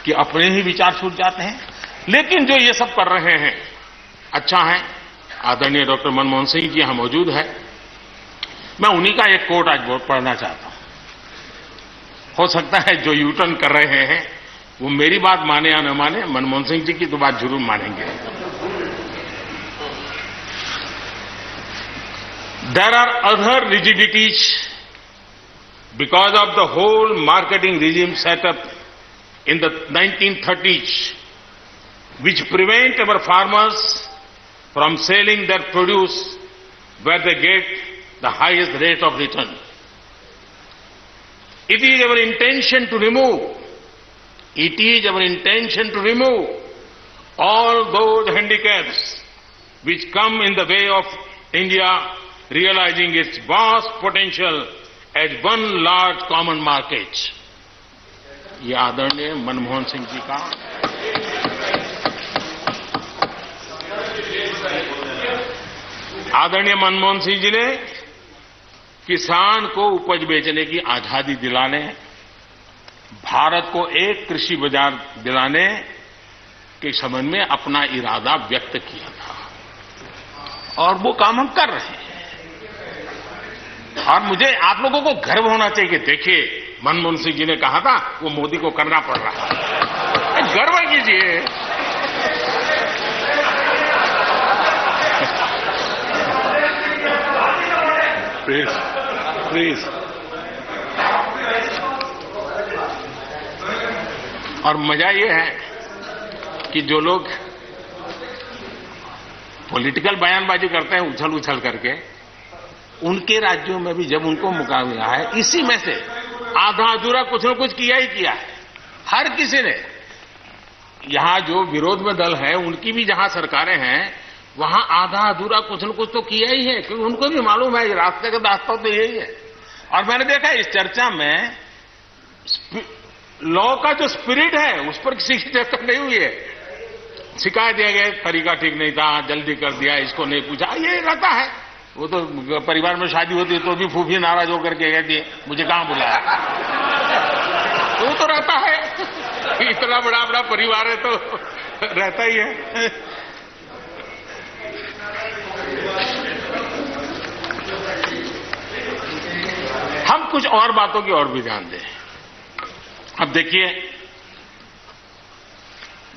कि अपने ही विचार छूट जाते हैं। लेकिन जो ये सब कर रहे हैं अच्छा है। आदरणीय डॉक्टर मनमोहन सिंह जी यहां मौजूद है, मैं उन्हीं का एक कोट आज पढ़ना चाहता हूं। हो सकता है जो यू टर्न कर रहे हैं वो मेरी बात माने या न माने, मनमोहन सिंह जी की तो बात जरूर मानेंगे। There are other rigidities because of the whole marketing regime setup in the 1930s, which prevent our farmers from selling their produce where they get the highest rate of return. It is our intention to remove all those handicaps which come in the way of India realizing its vast potential as one large common market. ये आदरणीय मनमोहन सिंह जी का आदरणीय मनमोहन सिंह जी ने किसान को उपज बेचने की आजादी दिलाने, भारत को एक कृषि बाजार दिलाने के संबंध में अपना इरादा व्यक्त किया था और वो काम हम कर रहे हैं। और मुझे आप लोगों को गर्व होना चाहिए कि देखिए मनमोहन सिंह जी ने कहा था वो मोदी को करना पड़ रहा है, गर्व कीजिए। प्लीज। और मजा ये है कि जो लोग पॉलिटिकल बयानबाजी करते हैं उछल उछल करके, उनके राज्यों में भी जब उनको मौका मिला है, इसी में से आधा अधूरा कुछ न कुछ किया ही किया है हर किसी ने। यहां जो विरोध में दल है उनकी भी जहां सरकारें हैं वहां आधा अधूरा कुछ न कुछ तो किया ही है, क्योंकि उनको भी मालूम है रास्ते का रास्ता तो यही है। और मैंने देखा इस चर्चा में लॉ का जो स्पिरिट है उस पर किसी की चर्चा नहीं हुई है। शिकायत दिया गया तरीका ठीक नहीं था, जल्दी कर दिया, इसको नहीं पूछा, ये रहता है। वो तो परिवार में शादी होती है तो भी फूफी नाराज होकर के कहती है मुझे कहां बुलाया। वो तो रहता है, इतना बड़ा बड़ा परिवार है तो रहता ही है। हम कुछ और बातों की ओर भी ध्यान दें। अब देखिए,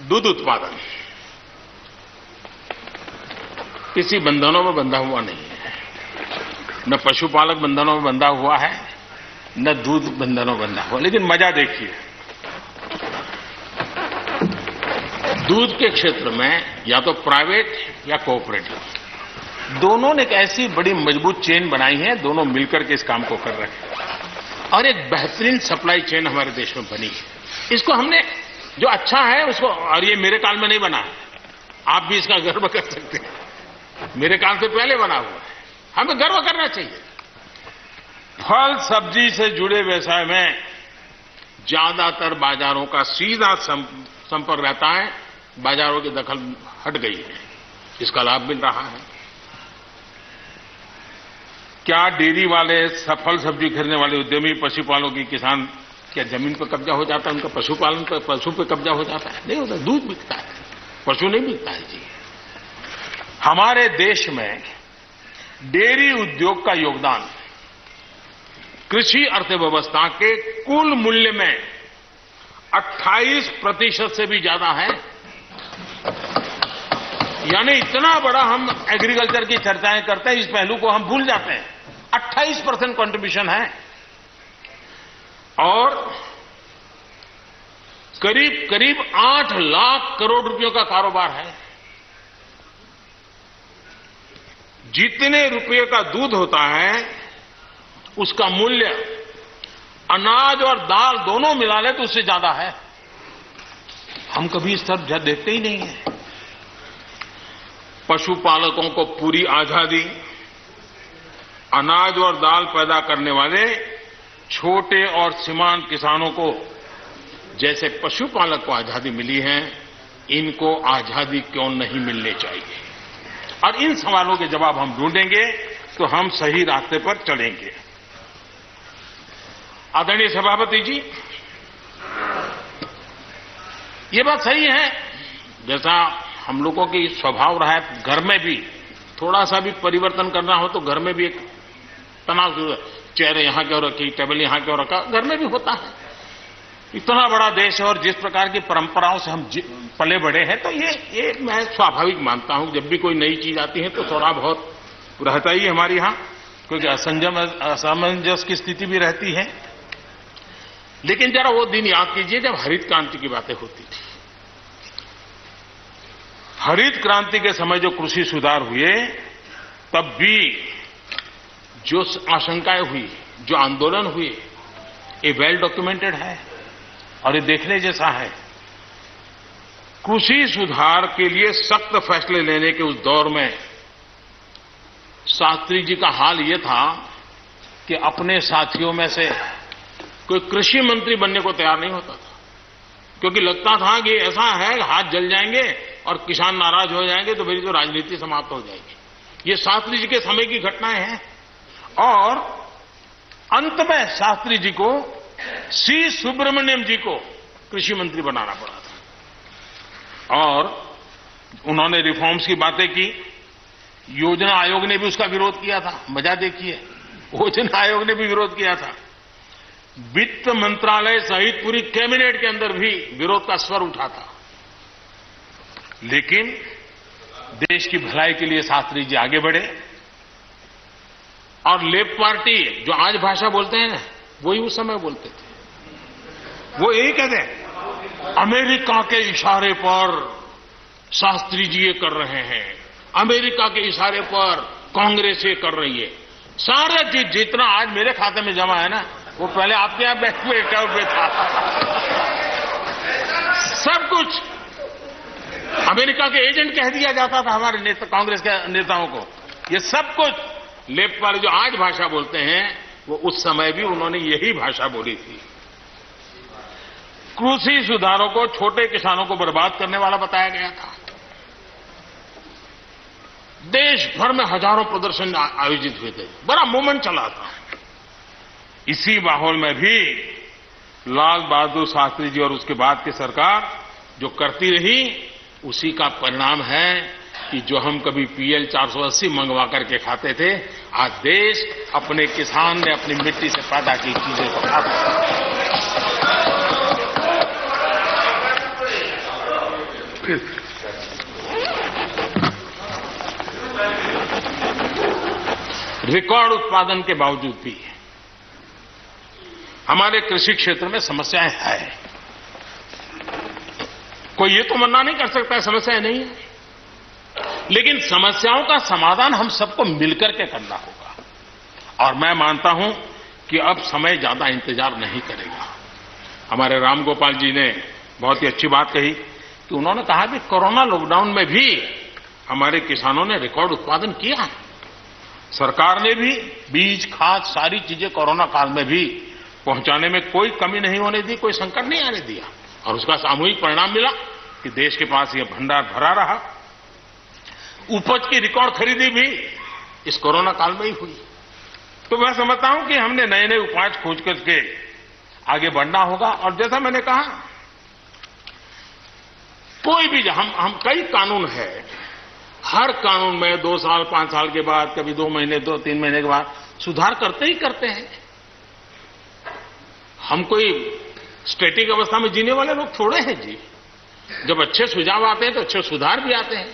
दूध उत्पादन किसी बंधनों में बंधा हुआ नहीं है, न पशुपालक बंधनों में बंधा हुआ है, न दूध बंधनों में बंधा हुआ। लेकिन मजा देखिए, दूध के क्षेत्र में या तो प्राइवेट या कोऑपरेटिव, दोनों ने एक ऐसी बड़ी मजबूत चेन बनाई है, दोनों मिलकर के इस काम को कर रहे हैं और एक बेहतरीन सप्लाई चेन हमारे देश में बनी है। इसको हमने जो अच्छा है उसको, और ये मेरे काल में नहीं बना, आप भी इसका गर्व कर सकते हैं, मेरे काल से पहले बना हुआ है, हमें गर्व करना चाहिए। फल सब्जी से जुड़े व्यवसाय में ज्यादातर बाजारों का सीधा संपर्क रहता है, बाजारों की दखल हट गई है, इसका लाभ मिल रहा है। क्या डेयरी वाले, फल सब्जी खरीदने वाले उद्यमी, पशुपालकों की किसान, क्या जमीन पर कब्जा हो जाता है उनका? पशुपालन पर, पशु पे कब्जा हो जाता है? नहीं होता, दूध बिकता है, पशु नहीं बिकता है जी। हमारे देश में डेयरी उद्योग का योगदान कृषि अर्थव्यवस्था के कुल मूल्य में 28% से भी ज्यादा है। यानी इतना बड़ा हम एग्रीकल्चर की चर्चाएं करते हैं, इस पहलू को हम भूल जाते हैं। 28% कंट्रीब्यूशन है और करीब करीब 8 लाख करोड़ रुपयों का कारोबार है। जितने रुपये का दूध होता है उसका मूल्य अनाज और दाल दोनों मिला ले तो उससे ज्यादा है। हम कभी इस तरफ देखते ही नहीं है। पशुपालकों को पूरी आजादी, अनाज और दाल पैदा करने वाले छोटे और सीमांत किसानों को जैसे पशुपालक को आजादी मिली है, इनको आजादी क्यों नहीं मिलनी चाहिए? और इन सवालों के जवाब हम ढूंढेंगे तो हम सही रास्ते पर चलेंगे। आदरणीय सभापति जी, ये बात सही है, जैसा हम लोगों की स्वभाव रहा है, घर में भी थोड़ा सा भी परिवर्तन करना हो तो घर में भी एक तनाव, चेयर यहां क्यों रखी, टेबल यहां क्यों रखा, घर में भी होता है। इतना बड़ा देश है और जिस प्रकार की परंपराओं से हम पले बढ़े हैं, तो ये मैं स्वाभाविक मानता हूं। जब भी कोई नई चीज आती है तो थोड़ा बहुत रहता ही हमारे यहां, क्योंकि असमंजस की स्थिति भी रहती है। लेकिन जरा वो दिन याद कीजिए जब हरित क्रांति की बातें होती थी। हरित क्रांति के समय जो कृषि सुधार हुए, तब भी जो आशंकाएं हुई, जो आंदोलन हुए, ये वेल डॉक्यूमेंटेड है और ये देखने जैसा है। कृषि सुधार के लिए सख्त फैसले लेने के उस दौर में शास्त्री जी का हाल ये था कि अपने साथियों में से कोई कृषि मंत्री बनने को तैयार नहीं होता था, क्योंकि लगता था कि ऐसा है हाथ जल जाएंगे और किसान नाराज हो जाएंगे तो मेरी तो राजनीति समाप्त हो जाएगी। ये शास्त्री जी के समय की घटनाएं हैं। और अंत में शास्त्री जी को, सी सुब्रमण्यम जी को कृषि मंत्री बनाना पड़ा था और उन्होंने रिफॉर्म्स की बातें की। योजना आयोग ने भी उसका विरोध किया था। मजा देखिए, योजना आयोग ने भी विरोध किया था। वित्त मंत्रालय सहित पूरी कैबिनेट के अंदर भी विरोध का स्वर उठा था। लेकिन देश की भलाई के लिए शास्त्री जी आगे बढ़े और लेफ्ट पार्टी जो आज भाषा बोलते हैं ना, वही उस समय बोलते थे। वो यही कहते हैं, अमेरिका के इशारे पर शास्त्री जी ये कर रहे हैं, अमेरिका के इशारे पर कांग्रेस ये कर रही है। सारा चीज जितना आज मेरे खाते में जमा है ना, वो पहले आपके यहां बैंक में अकाउंट में था। सब कुछ अमेरिका के एजेंट कह दिया जाता था हमारे नेता, कांग्रेस के नेताओं को। ये सब कुछ लेफ्ट वाले जो आज भाषा बोलते हैं, वो उस समय भी उन्होंने यही भाषा बोली थी। कृषि सुधारों को छोटे किसानों को बर्बाद करने वाला बताया गया था। देश भर में हजारों प्रदर्शन आयोजित हुए थे, बड़ा मूवमेंट चला था। इसी माहौल में भी लाल बहादुर शास्त्री जी और उसके बाद की सरकार जो करती रही, उसी का परिणाम है कि जो हम कभी पीएल 480 मंगवा करके खाते थे, आज देश अपने किसान ने अपनी मिट्टी से पैदा की चीजें को खाता है। रिकॉर्ड उत्पादन के बावजूद भी हमारे कृषि क्षेत्र में समस्याएं हैं। कोई ये तो मना नहीं कर सकता है समस्याएं नहीं है, लेकिन समस्याओं का समाधान हम सबको मिलकर के करना होगा। और मैं मानता हूं कि अब समय ज्यादा इंतजार नहीं करेगा। हमारे राम गोपाल जी ने बहुत ही अच्छी बात कही कि उन्होंने कहा कि कोरोना लॉकडाउन में भी हमारे किसानों ने रिकॉर्ड उत्पादन किया है। सरकार ने भी बीज, खाद, सारी चीजें कोरोना काल में भी पहुंचाने में कोई कमी नहीं होने दी, कोई संकट नहीं आने दिया, और उसका सामूहिक परिणाम मिला कि देश के पास यह भंडार भरा रहा। उपज की रिकॉर्ड खरीदी भी इस कोरोना काल में ही हुई। तो मैं समझता हूं कि हमने नए नए उपाय खोज करके आगे बढ़ना होगा। और जैसा मैंने कहा, कोई भी हम कई कानून है, हर कानून में 2 साल 5 साल के बाद, कभी 2 महीने 2-3 महीने के बाद सुधार करते ही करते हैं। हम कोई स्टैटिक अवस्था में जीने वाले लोग थोड़े हैं जी। जब अच्छे सुझाव आते हैं तो अच्छे सुधार भी आते हैं,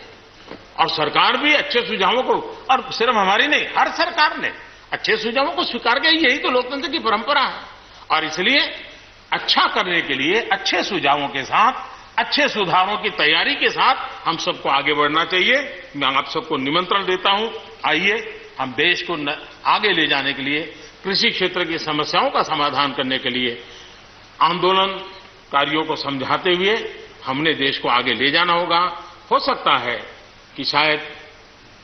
और सरकार भी अच्छे सुझावों को, और सिर्फ हमारी नहीं, हर सरकार ने अच्छे सुझावों को स्वीकार किया। यही तो लोकतंत्र की परंपरा है। और इसलिए अच्छा करने के लिए अच्छे सुझावों के साथ, अच्छे सुधारों की तैयारी के साथ हम सबको आगे बढ़ना चाहिए। मैं आप सबको निमंत्रण देता हूं, आइए हम देश को आगे ले जाने के लिए, कृषि क्षेत्र की समस्याओं का समाधान करने के लिए आंदोलनकारियों को समझाते हुए हमने देश को आगे ले जाना होगा। हो सकता है कि शायद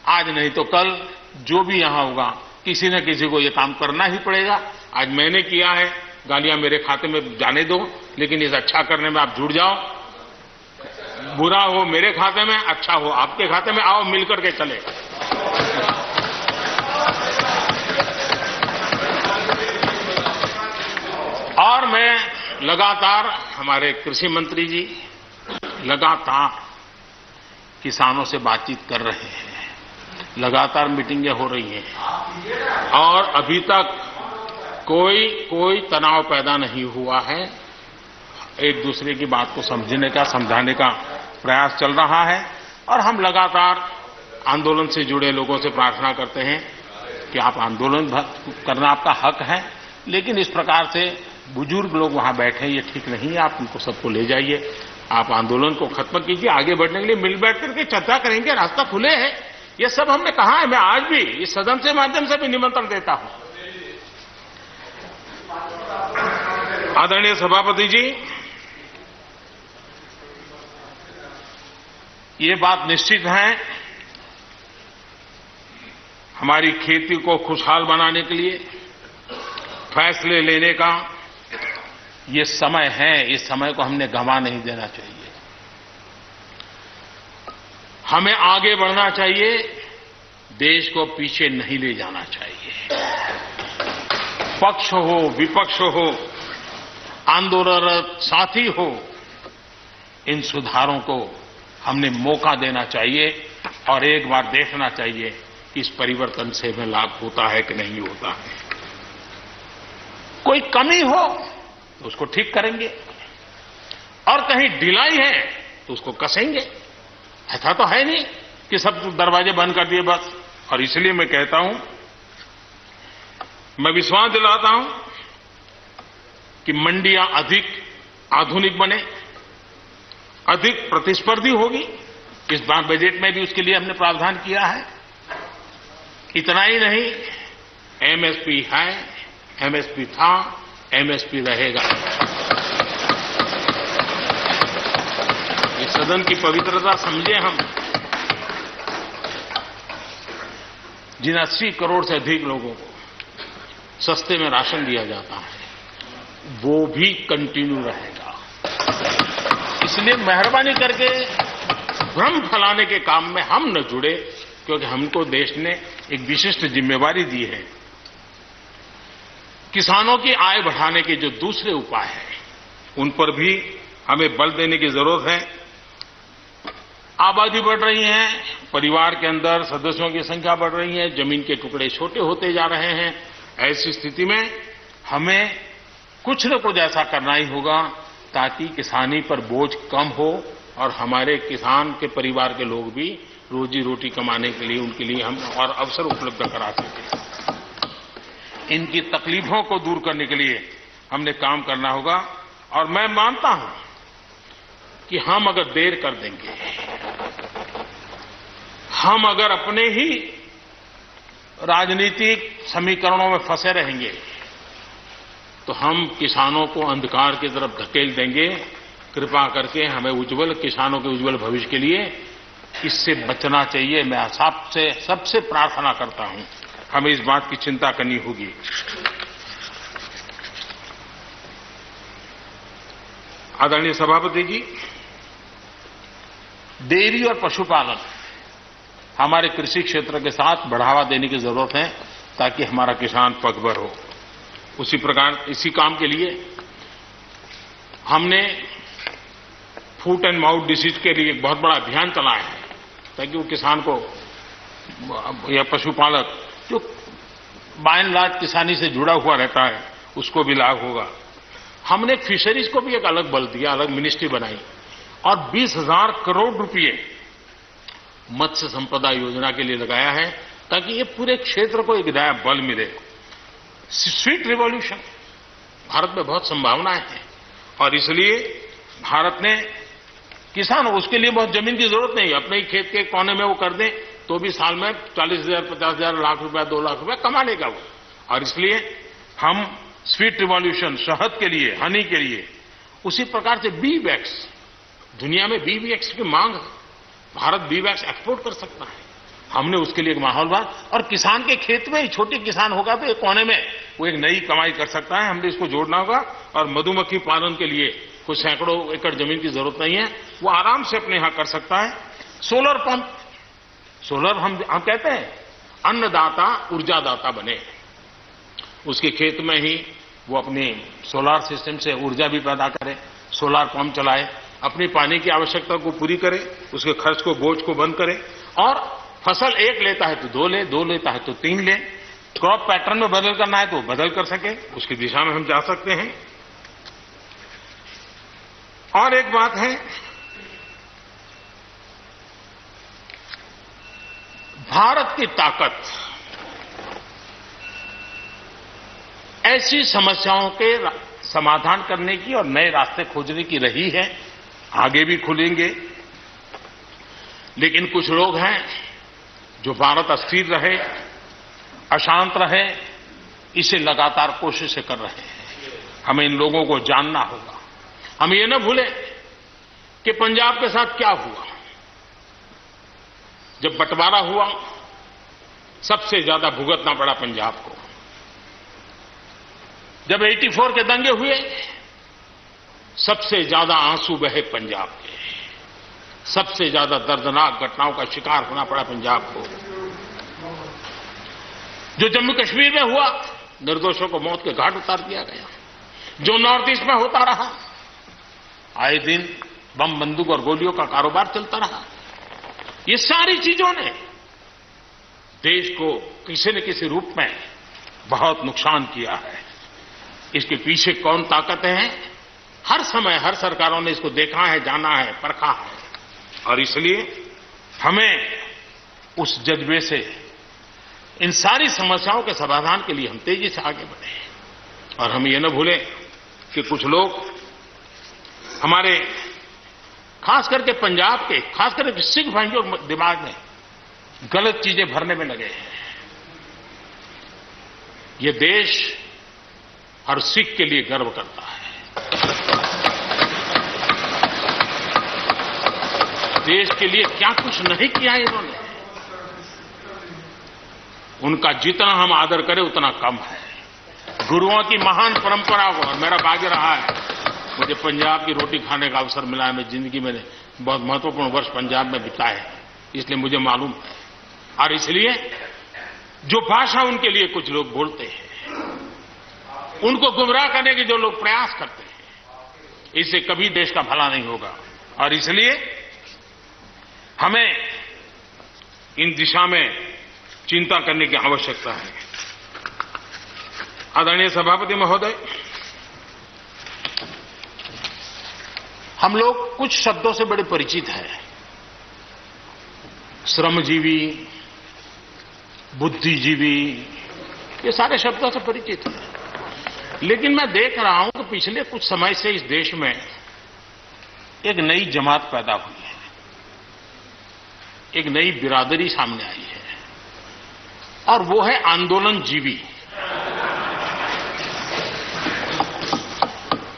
आज नहीं तो कल जो भी यहां होगा, किसी न किसी को यह काम करना ही पड़ेगा। आज मैंने किया है, गालियां मेरे खाते में जाने दो, लेकिन इस अच्छा करने में आप जुड़ जाओ। बुरा हो मेरे खाते में, अच्छा हो आपके खाते में, आओ मिलकर के चले। और मैं लगातार, हमारे कृषि मंत्री जी लगातार किसानों से बातचीत कर रहे हैं, लगातार मीटिंगें हो रही हैं, और अभी तक कोई तनाव पैदा नहीं हुआ है। एक दूसरे की बात को समझने का, समझाने का प्रयास चल रहा है। और हम लगातार आंदोलन से जुड़े लोगों से प्रार्थना करते हैं कि आप आंदोलन करना आपका हक है, लेकिन इस प्रकार से बुजुर्ग लोग वहां बैठे, ये ठीक नहीं है। आप उनको सबको ले जाइए, आप आंदोलन को खत्म कीजिए। आगे बढ़ने के लिए मिल बैठ करके चर्चा करेंगे, रास्ता खुले है। ये सब हमने कहा है। मैं आज भी इस सदन के माध्यम से भी निमंत्रण देता हूं। आदरणीय सभापति जी, ये बात निश्चित है, हमारी खेती को खुशहाल बनाने के लिए फैसले लेने का ये समय है। इस समय को हमने गंवा नहीं देना चाहिए। हमें आगे बढ़ना चाहिए, देश को पीछे नहीं ले जाना चाहिए। पक्ष हो, विपक्ष हो, आंदोलनरत साथी हो, इन सुधारों को हमने मौका देना चाहिए और एक बार देखना चाहिए कि इस परिवर्तन से हमें लाभ होता है कि नहीं होता है। कोई कमी हो तो उसको ठीक करेंगे, और कहीं ढिलाई है तो उसको कसेंगे। ऐसा तो है नहीं कि सब दरवाजे बंद कर दिए बस। और इसलिए मैं कहता हूं, मैं विश्वास दिलाता हूं कि मंडियां अधिक आधुनिक बने, अधिक प्रतिस्पर्धी होगी। इस बार बजट में भी उसके लिए हमने प्रावधान किया है। इतना ही नहीं, एमएसपी है, एमएसपी था, एमएसपी रहेगा। इस सदन की पवित्रता समझे हम। जिन 80 करोड़ से अधिक लोगों को सस्ते में राशन दिया जाता है, वो भी कंटिन्यू रहेगा। इसलिए मेहरबानी करके भ्रम फैलाने के काम में हम न जुड़े, क्योंकि हमको देश ने एक विशिष्ट जिम्मेवारी दी है। किसानों की आय बढ़ाने के जो दूसरे उपाय हैं, उन पर भी हमें बल देने की जरूरत है। आबादी बढ़ रही है, परिवार के अंदर सदस्यों की संख्या बढ़ रही है, जमीन के टुकड़े छोटे होते जा रहे हैं। ऐसी स्थिति में हमें कुछ न कुछ ऐसा करना ही होगा ताकि किसानी पर बोझ कम हो और हमारे किसान के परिवार के लोग भी रोजी रोटी कमाने के लिए उनके लिए हम और अवसर उपलब्ध करा सकें। इनकी तकलीफों को दूर करने के लिए हमने काम करना होगा। और मैं मानता हूं कि हम अगर देर कर देंगे, हम अगर अपने ही राजनीतिक समीकरणों में फंसे रहेंगे तो हम किसानों को अंधकार की तरफ धकेल देंगे। कृपा करके हमें उज्जवल किसानों के उज्जवल भविष्य के लिए इससे बचना चाहिए। मैं सबसे प्रार्थना करता हूं, हमें इस बात की चिंता करनी होगी। आदरणीय सभापति जी, डेयरी और पशुपालन हमारे कृषि क्षेत्र के साथ बढ़ावा देने की जरूरत है ताकि हमारा किसान पगभर हो। उसी प्रकार इसी काम के लिए हमने फूट एंड माउथ डिसीज के लिए एक बहुत बड़ा अभियान चलाया है ताकि वो किसान को या पशुपालक जो बाय एंड लार्ज किसानी से जुड़ा हुआ रहता है उसको भी लाभ होगा। हमने फिशरीज को भी एक अलग बल दिया, अलग मिनिस्ट्री बनाई और 20,000 करोड़ रुपए मत्स्य संपदा योजना के लिए लगाया है ताकि ये पूरे क्षेत्र को एक नया बल मिले। स्वीट रिवॉल्यूशन, भारत में बहुत संभावनाएं हैं और इसलिए भारत ने किसानों, उसके लिए बहुत जमीन की जरूरत नहीं, अपने ही खेत के कोने में वो कर दें तो भी साल में 40,000, 50,000, लाख रुपया, 2 लाख रुपया कमा लेगा वो। और इसलिए हम स्वीट रिवॉल्यूशन, शहद के लिए, हनी के लिए, उसी प्रकार से बी वैक्स, दुनिया में बी वैक्स की मांग है, भारत बी वैक्स एक्सपोर्ट कर सकता है। हमने उसके लिए एक माहौल बना और किसान के खेत में ही छोटे किसान होगा तो एक कोने में वो एक नई कमाई कर सकता है। हमने इसको जोड़ना होगा। और मधुमक्खी पालन के लिए कुछ सैकड़ों एकड़ जमीन की जरूरत नहीं है, वो आराम से अपने यहां कर सकता है। सोलर पंप, सोलर हम कहते हैं अन्नदाता ऊर्जादाता बने, उसके खेत में ही वो अपनी सोलार सिस्टम से ऊर्जा भी पैदा करे, सोलार पंप चलाए, अपनी पानी की आवश्यकता को पूरी करे, उसके खर्च को, बोझ को बंद करे और फसल एक लेता है तो 2 ले, 2 लेता है तो 3 ले। क्रॉप पैटर्न में बदल करना है तो बदल कर सके, उसकी दिशा में हम जा सकते हैं। और एक बात है, भारत की ताकत ऐसी समस्याओं के समाधान करने की और नए रास्ते खोजने की रही है, आगे भी खुलेंगे। लेकिन कुछ लोग हैं जो भारत अस्थिर रहे, अशांत रहे, इसे लगातार कोशिशें कर रहे हैं। हमें इन लोगों को जानना होगा। हम ये न भूलें कि पंजाब के साथ क्या हुआ। जब बंटवारा हुआ, सबसे ज्यादा भुगतना पड़ा पंजाब को। जब 84 के दंगे हुए, सबसे ज्यादा आंसू बहे पंजाब के, सबसे ज्यादा दर्दनाक घटनाओं का शिकार होना पड़ा पंजाब को। जो जम्मू कश्मीर में हुआ, निर्दोषों को मौत के घाट उतार दिया गया। जो नॉर्थ ईस्ट में होता रहा, आए दिन बम, बंदूक और गोलियों का कारोबार चलता रहा। ये सारी चीजों ने देश को किसी न किसी रूप में बहुत नुकसान किया है। इसके पीछे कौन ताकतें हैं, हर समय हर सरकारों ने इसको देखा है, जाना है, परखा है। और इसलिए हमें उस जज्बे से इन सारी समस्याओं के समाधान के लिए हम तेजी से आगे बढ़े। और हम ये न भूलें कि कुछ लोग हमारे, खास करके पंजाब के, खास करके सिख भाइयों के दिमाग में गलत चीजें भरने में लगे हैं। ये देश हर सिख के लिए गर्व करता है। देश के लिए क्या कुछ नहीं किया इन्होंने, उनका जितना हम आदर करें उतना कम है। गुरुओं की महान परंपरा को, और मेरा भाग्य रहा है मुझे पंजाब की रोटी खाने का अवसर मिला है। मैं जिंदगी में बहुत महत्वपूर्ण वर्ष पंजाब में बिताए, इसलिए मुझे मालूम है और इसलिए जो भाषा उनके लिए कुछ लोग बोलते हैं, उनको गुमराह करने के जो लोग प्रयास करते हैं, इससे कभी देश का भला नहीं होगा। और इसलिए हमें इन दिशा में चिंता करने की आवश्यकता है। आदरणीय सभापति महोदय, हम लोग कुछ शब्दों से बड़े परिचित हैं। श्रमजीवी, बुद्धिजीवी, ये सारे शब्दों से परिचित हैं। लेकिन मैं देख रहा हूं कि पिछले कुछ समय से इस देश में एक नई जमात पैदा हुई है, एक नई बिरादरी सामने आई है, और वो है आंदोलनजीवी।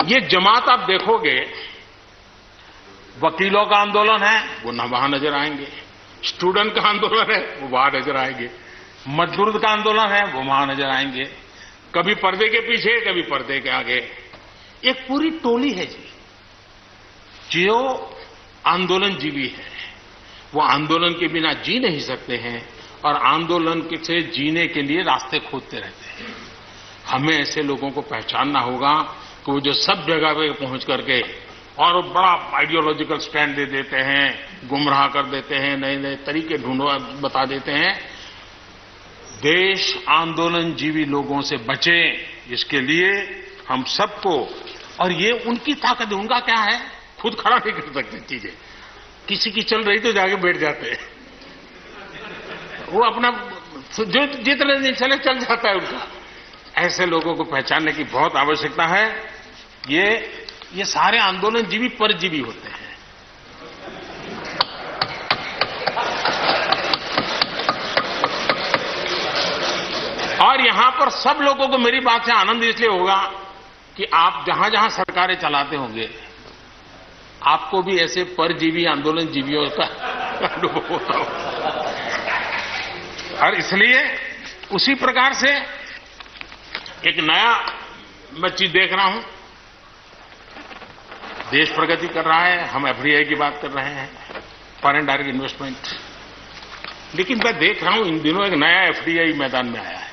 ये जमात आप देखोगे, वकीलों का आंदोलन है वो न वहां नजर आएंगे, स्टूडेंट का आंदोलन है वो वहां नजर आएंगे, मजदूर का आंदोलन है वो वहां नजर आएंगे, कभी पर्दे के पीछे कभी पर्दे के आगे। एक पूरी टोली है जी जो आंदोलनजीवी है। वो आंदोलन के बिना जी नहीं सकते हैं और आंदोलन से जीने के लिए रास्ते खोजते रहते हैं। हमें ऐसे लोगों को पहचानना होगा कि वो जो सब जगह पे पहुंच करके और बड़ा आइडियोलॉजिकल स्टैंड दे देते हैं, गुमराह कर देते हैं, नए नए तरीके बता देते हैं। देश आंदोलनजीवी लोगों से बचे, इसके लिए हम सबको, और ये उनकी ताकत है। उनका क्या है, खुद खड़ा नहीं कर सकते चीजें, किसी की चल रही तो जाके बैठ जाते हैं, वो अपना जो जितने दिन चले चल जाता है उनका। ऐसे लोगों को पहचानने की बहुत आवश्यकता है। ये सारे आंदोलनजीवी परजीवी होते हैं। और यहां पर सब लोगों को मेरी बात से आनंद इसलिए होगा कि आप जहां जहां सरकारें चलाते होंगे, आपको भी ऐसे परजीवी आंदोलनजीवियों का अनुभव होता होगा। और इसलिए उसी प्रकार से एक नया मैं चीज देख रहा हूं, देश प्रगति कर रहा है, हम एफडीआई की बात कर रहे हैं, फॉरेन डायरेक्ट इन्वेस्टमेंट, लेकिन मैं देख रहा हूं इन दिनों एक नया एफडीआई मैदान में आया है।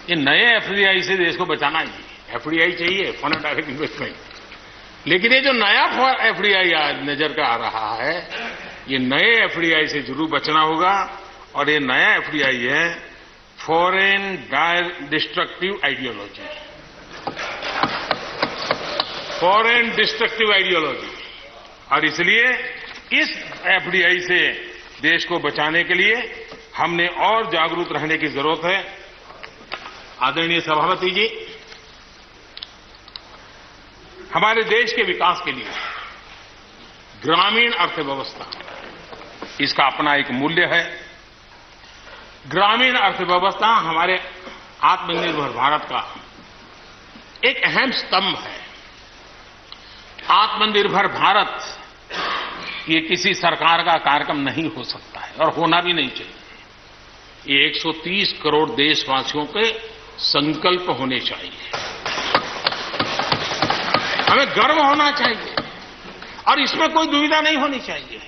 ये नए एफडीआई से देश को बचाना ही, एफडीआई चाहिए, फॉरेन डायरेक्ट इन्वेस्टमेंट, लेकिन ये जो नया एफडीआई नजर का आ रहा है, ये नए एफडीआई से जरूर बचना होगा। और ये नया एफडीआई है foreign destructive ideology, foreign destructive ideology. और इसलिए इस एफडीआई से देश को बचाने के लिए हमने और जागरूक रहने की जरूरत है। आदरणीय सभापति जी, हमारे देश के विकास के लिए ग्रामीण अर्थव्यवस्था, इसका अपना एक मूल्य है। ग्रामीण अर्थव्यवस्था हमारे आत्मनिर्भर भारत का एक अहम स्तंभ है। आत्मनिर्भर भारत ये किसी सरकार का कार्यक्रम नहीं हो सकता है और होना भी नहीं चाहिए। ये 130 करोड़ देशवासियों के संकल्प होने चाहिए। हमें गर्व होना चाहिए और इसमें कोई दुविधा नहीं होनी चाहिए।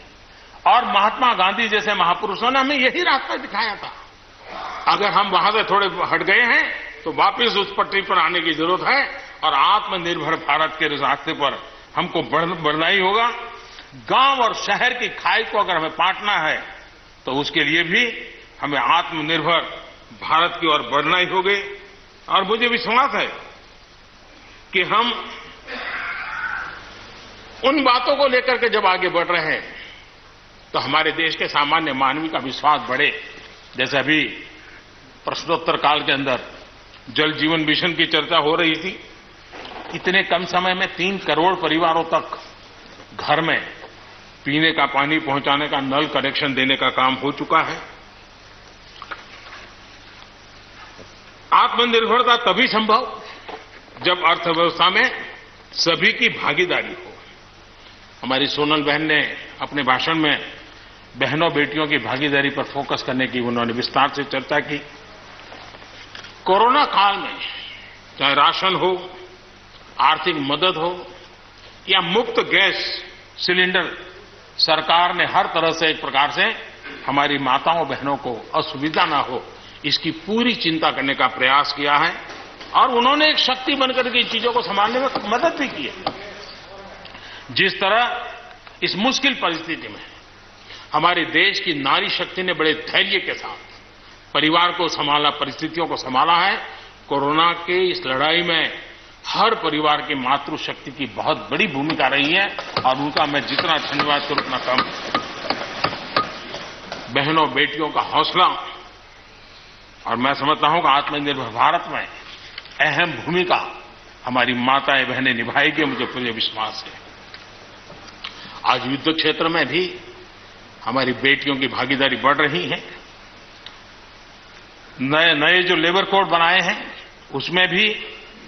और महात्मा गांधी जैसे महापुरुषों ने हमें यही रास्ता दिखाया था। अगर हम वहां से थोड़े हट गए हैं तो वापस उस पटरी पर आने की जरूरत है और आत्मनिर्भर भारत के रास्ते पर हमको बढ़ना ही होगा। गांव और शहर की खाई को अगर हमें बांटना है तो उसके लिए भी हमें आत्मनिर्भर भारत की ओर बढ़ना ही होगा। और मुझे विश्वास है कि हम उन बातों को लेकर के जब आगे बढ़ रहे हैं तो हमारे देश के सामान्य मानवी का विश्वास बढ़े। जैसे अभी प्रश्नोत्तर काल के अंदर जल जीवन मिशन की चर्चा हो रही थी, इतने कम समय में 3 करोड़ परिवारों तक घर में पीने का पानी पहुंचाने का नल कनेक्शन देने का काम हो चुका है। आत्मनिर्भरता तभी संभव जब अर्थव्यवस्था में सभी की भागीदारी हो। हमारी सोनल बहन ने अपने भाषण में बहनों बेटियों की भागीदारी पर फोकस करने की उन्होंने विस्तार से चर्चा की। कोरोना काल में चाहे राशन हो, आर्थिक मदद हो या मुफ्त गैस सिलेंडर, सरकार ने हर तरह से एक प्रकार से हमारी माताओं बहनों को असुविधा ना हो, इसकी पूरी चिंता करने का प्रयास किया है और उन्होंने एक शक्ति बनकर के इन चीजों को संभालने में मदद भी की है। जिस तरह इस मुश्किल परिस्थिति में हमारे देश की नारी शक्ति ने बड़े धैर्य के साथ परिवार को संभाला, परिस्थितियों को संभाला है। कोरोना के इस लड़ाई में हर परिवार की मातृशक्ति की बहुत बड़ी भूमिका रही है और उनका मैं जितना धन्यवाद करूं उतना कम। बहनों बेटियों का हौसला और मैं समझता हूं कि आत्मनिर्भर भारत में अहम भूमिका हमारी माताएं बहनें निभाएगी, मुझे पूरे विश्वास है। आज युद्ध क्षेत्र में भी हमारी बेटियों की भागीदारी बढ़ रही है। नए जो लेबर कोड बनाए हैं उसमें भी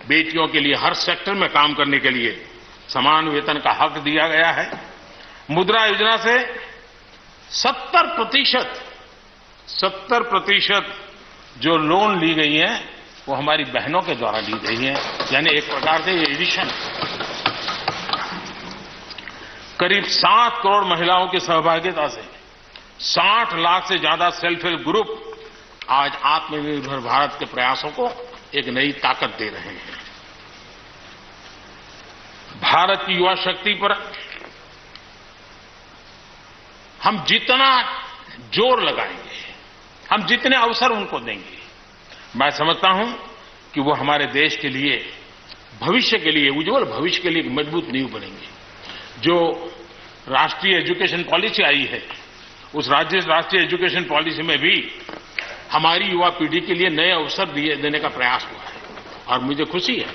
बेटियों के लिए हर सेक्टर में काम करने के लिए समान वेतन का हक दिया गया है। मुद्रा योजना से 70% जो लोन ली गई है वो हमारी बहनों के द्वारा ली गई है, यानी एक प्रकार से ये एडिशन। करीब 7 करोड़ महिलाओं की सहभागिता से 60 लाख से ज्यादा सेल्फ हेल्प ग्रुप आज आत्मनिर्भर भारत के प्रयासों को एक नई ताकत दे रहे हैं। भारत की युवा शक्ति पर हम जितना जोर लगाएंगे, हम जितने अवसर उनको देंगे, मैं समझता हूं कि वो हमारे देश के लिए, भविष्य के लिए, उज्जवल भविष्य के लिए एक मजबूत नींव बनेंगे। जो राष्ट्रीय एजुकेशन पॉलिसी आई है, उस राष्ट्रीय एजुकेशन पॉलिसी में भी हमारी युवा पीढ़ी के लिए नए अवसर देने का प्रयास हुआ है और मुझे खुशी है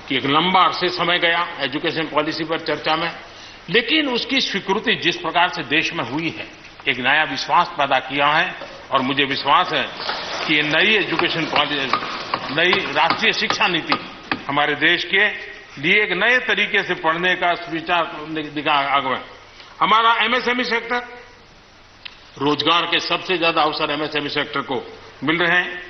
कि एक लंबा अरसे समय गया एजुकेशन पॉलिसी पर चर्चा में, लेकिन उसकी स्वीकृति जिस प्रकार से देश में हुई है, एक नया विश्वास पैदा किया है और मुझे विश्वास है कि ये नई एजुकेशन पॉलिसी, नई राष्ट्रीय शिक्षा नीति हमारे देश के लिए एक नए तरीके से पढ़ने का विचार दिखा आगे। हमारा एमएसएमई सेक्टर, रोजगार के सबसे ज्यादा अवसर एमएसएमई सेक्टर को मिल रहे हैं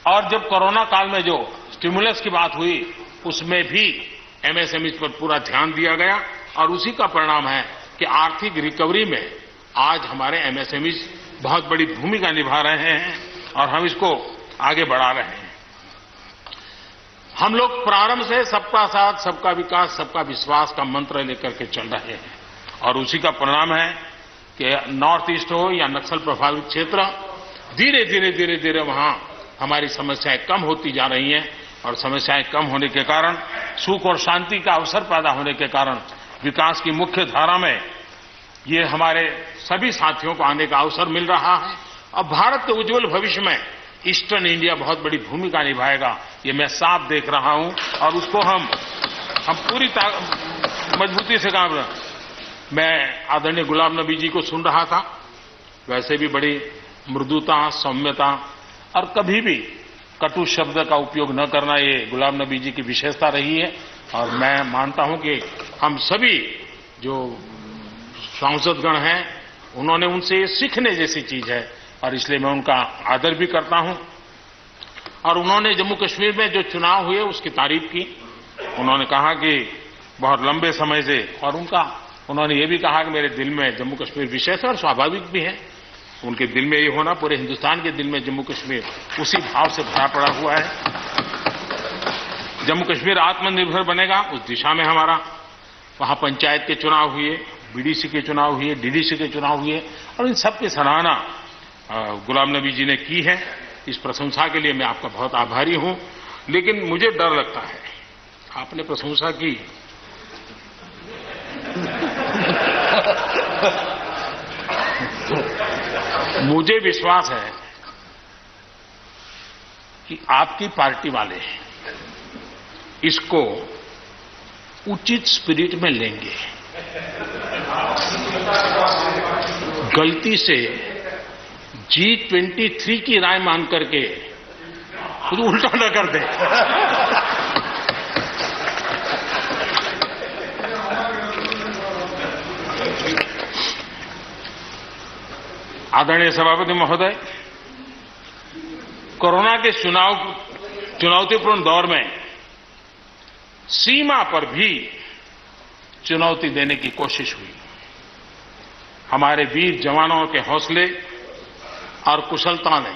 और जब कोरोना काल में जो स्टिमुलस की बात हुई उसमें भी एमएसएमई पर पूरा ध्यान दिया गया और उसी का परिणाम है कि आर्थिक रिकवरी में आज हमारे एमएसएमई बहुत बड़ी भूमिका निभा रहे हैं और हम इसको आगे बढ़ा रहे हैं। हम लोग प्रारंभ से सबका साथ, सबका विकास, सबका विश्वास का मंत्र लेकर के चल रहे हैं और उसी का परिणाम है कि नॉर्थ ईस्ट हो या नक्सल प्रभावित क्षेत्र, धीरे धीरे वहां हमारी समस्याएं कम होती जा रही हैं और समस्याएं कम होने के कारण, सुख और शांति का अवसर पैदा होने के कारण विकास की मुख्य धारा में ये हमारे सभी साथियों को आने का अवसर मिल रहा है और भारत के उज्जवल भविष्य में ईस्टर्न इंडिया बहुत बड़ी भूमिका निभाएगा, ये मैं साफ देख रहा हूं और उसको हम पूरी मजबूती से काम रहे। मैं आदरणीय गुलाम नबी जी को सुन रहा था, वैसे भी बड़ी मृदुता, सौम्यता और कभी भी कटु शब्द का उपयोग न करना ये गुलाम नबी जी की विशेषता रही है और मैं मानता हूं कि हम सभी जो सांसदगण हैं उन्होंने उनसे ये सीखने जैसी चीज है और इसलिए मैं उनका आदर भी करता हूं। और उन्होंने जम्मू कश्मीर में जो चुनाव हुए उसकी तारीफ की। उन्होंने कहा कि बहुत लंबे समय से, और उन्होंने ये भी कहा कि मेरे दिल में जम्मू कश्मीर विशेष है और स्वाभाविक भी है, उनके दिल में ये होना, पूरे हिंदुस्तान के दिल में जम्मू कश्मीर उसी भाव से भरा पड़ा हुआ है। जम्मू कश्मीर आत्मनिर्भर बनेगा उस दिशा में हमारा, वहां पंचायत के चुनाव हुए, बीडीसी के चुनाव हुए, डीडीसी के चुनाव हुए और इन सब की सराहना गुलाम नबी जी ने की है। इस प्रशंसा के लिए मैं आपका बहुत आभारी हूं, लेकिन मुझे डर लगता है। आपने प्रशंसा की, मुझे विश्वास है कि आपकी पार्टी वाले इसको उचित स्पिरिट में लेंगे। गलती से G23 की राय मान करके खुद उल्टा न कर दे। आदरणीय सभापति महोदय, कोरोना के चुनौतीपूर्ण दौर में सीमा पर भी चुनौती देने की कोशिश हुई। हमारे वीर जवानों के हौसले और कुशलता ने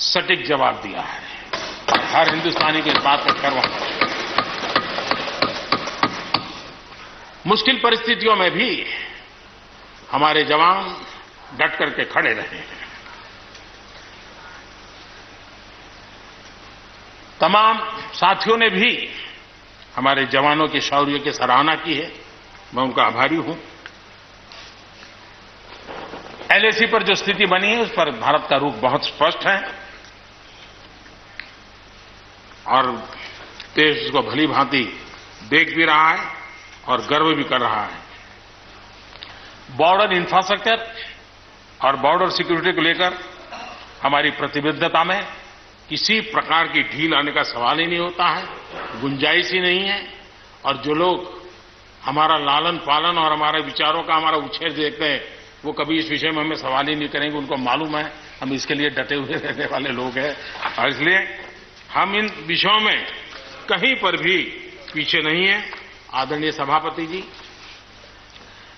सटीक जवाब दिया है और हर हिंदुस्तानी को इस बात पर गर्व है। मुश्किल परिस्थितियों में भी हमारे जवान डट करके खड़े रहे हैं। तमाम साथियों ने भी हमारे जवानों के शौर्य की सराहना की है, मैं उनका आभारी हूं। एलएसी पर जो स्थिति बनी है उस पर भारत का रुख बहुत स्पष्ट है और देश इसको भली भांति देख भी रहा है और गर्व भी कर रहा है। बॉर्डर इंफ्रास्ट्रक्चर और बॉर्डर सिक्योरिटी को लेकर हमारी प्रतिबद्धता में किसी प्रकार की ढील आने का सवाल ही नहीं होता है, गुंजाइश ही नहीं है। और जो लोग हमारा लालन पालन और हमारे विचारों का हमारा उछेर देखते हैं वो कभी इस विषय में हमें सवाल ही नहीं करेंगे। उनको मालूम है हम इसके लिए डटे हुए रहने वाले लोग हैं और इसलिए हम इन विषयों में कहीं पर भी पीछे नहीं है। आदरणीय सभापति जी,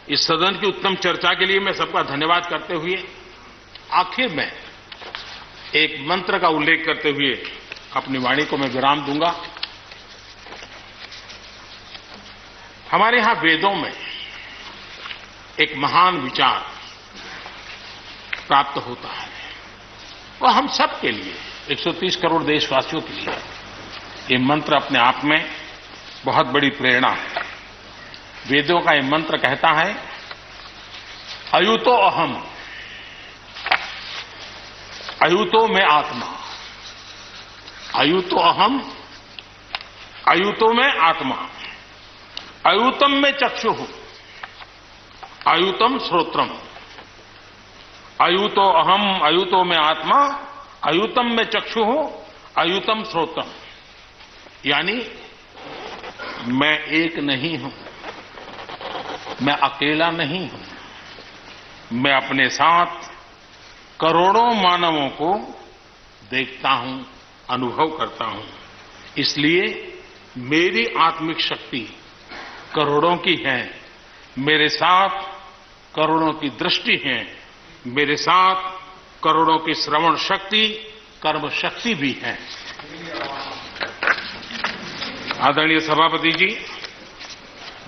इस सदन की उत्तम चर्चा के लिए मैं सबका धन्यवाद करते हुए आखिर में एक मंत्र का उल्लेख करते हुए अपनी वाणी को मैं विराम दूंगा। हमारे यहां वेदों में एक महान विचार प्राप्त होता है और हम सब के लिए 130 करोड़ देशवासियों के लिए ये मंत्र अपने आप में बहुत बड़ी प्रेरणा है। वेदों का ये मंत्र कहता है, अयुतो अहम, अयुतो में आत्मा, अयुतो अहम, अयुतो में आत्मा, अयुतम में चक्षुः, अयुतम श्रोत्रम, अयुतो अहम, अयुतो में आत्मा, अयुतम में चक्षुः, अयुतम श्रोत्रम। यानी मैं एक नहीं हूं, मैं अकेला नहीं हूं, मैं अपने साथ करोड़ों मानवों को देखता हूं, अनुभव करता हूं। इसलिए मेरी आत्मिक शक्ति करोड़ों की है, मेरे साथ करोड़ों की दृष्टि है, मेरे साथ करोड़ों की श्रवण शक्ति, कर्म शक्ति भी है। आदरणीय सभापति जी,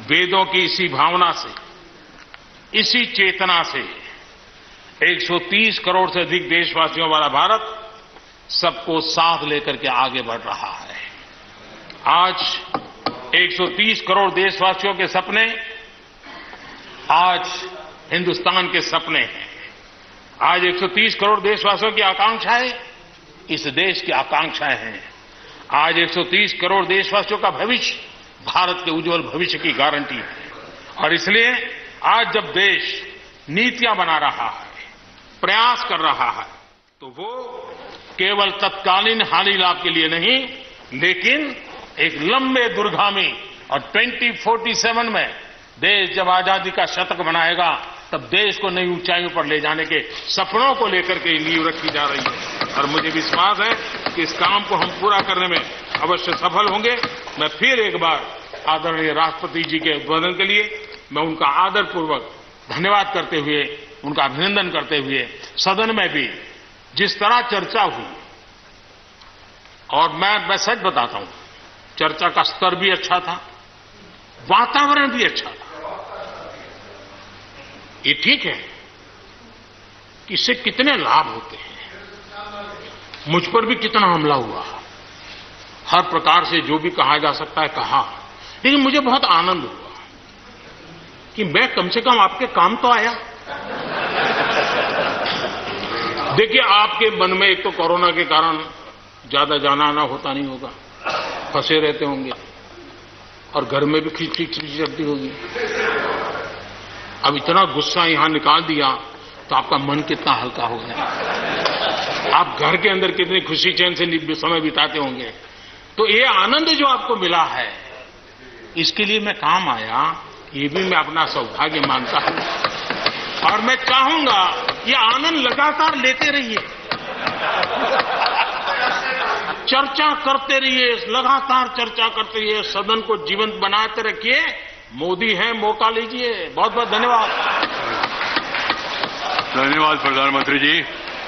वेदों की इसी भावना से, इसी चेतना से 130 करोड़ से अधिक देशवासियों वाला भारत सबको साथ लेकर के आगे बढ़ रहा है। आज 130 करोड़ देशवासियों के सपने आज हिंदुस्तान के सपने हैं। आज 130 करोड़ देशवासियों की आकांक्षाएं इस देश की आकांक्षाएं हैं। आज 130 करोड़ देशवासियों का भविष्य भारत के उज्जवल भविष्य की गारंटी है। और इसलिए आज जब देश नीतियां बना रहा है, प्रयास कर रहा है, तो वो केवल तत्कालीन हानि लाभ के लिए नहीं, लेकिन एक लंबे दूरगामी और 2047 में देश जब आजादी का शतक मनाएगा तब देश को नई ऊंचाइयों पर ले जाने के सपनों को लेकर के नींव रखी जा रही है। और मुझे विश्वास है कि इस काम को हम पूरा करने में अवश्य सफल होंगे। मैं फिर एक बार आदरणीय राष्ट्रपति जी के उद्बोधन के लिए मैं उनका आदरपूर्वक धन्यवाद करते हुए, उनका अभिनंदन करते हुए, सदन में भी जिस तरह चर्चा हुई, और मैं सच बताता हूं, चर्चा का स्तर भी अच्छा था, वातावरण भी अच्छा था। ये ठीक है कि इससे कितने लाभ होते हैं, मुझ पर भी कितना हमला हुआ, हर प्रकार से जो भी कहा जा सकता है कहा, लेकिन मुझे बहुत आनंद हुआ कि मैं कम से कम आपके काम तो आया। देखिए, आपके मन में एक तो कोरोना के कारण ज्यादा जाना आना होता नहीं होगा, फंसे रहते होंगे और घर में भी खिचड़ी चलती होगी। अब इतना गुस्सा यहां निकाल दिया तो आपका मन कितना हल्का हो गया, आप घर के अंदर कितनी खुशी चैन से समय बिताते होंगे। तो ये आनंद जो आपको मिला है, इसके लिए मैं काम आया, ये भी मैं अपना सौभाग्य मानता हूं। और मैं चाहूंगा ये आनंद लगातार लेते रहिए, चर्चा करते रहिए, लगातार चर्चा करते रहिए, सदन को जीवंत बनाते रखिए। मोदी है, मौका लीजिए। बहुत बहुत धन्यवाद। धन्यवाद प्रधानमंत्री जी।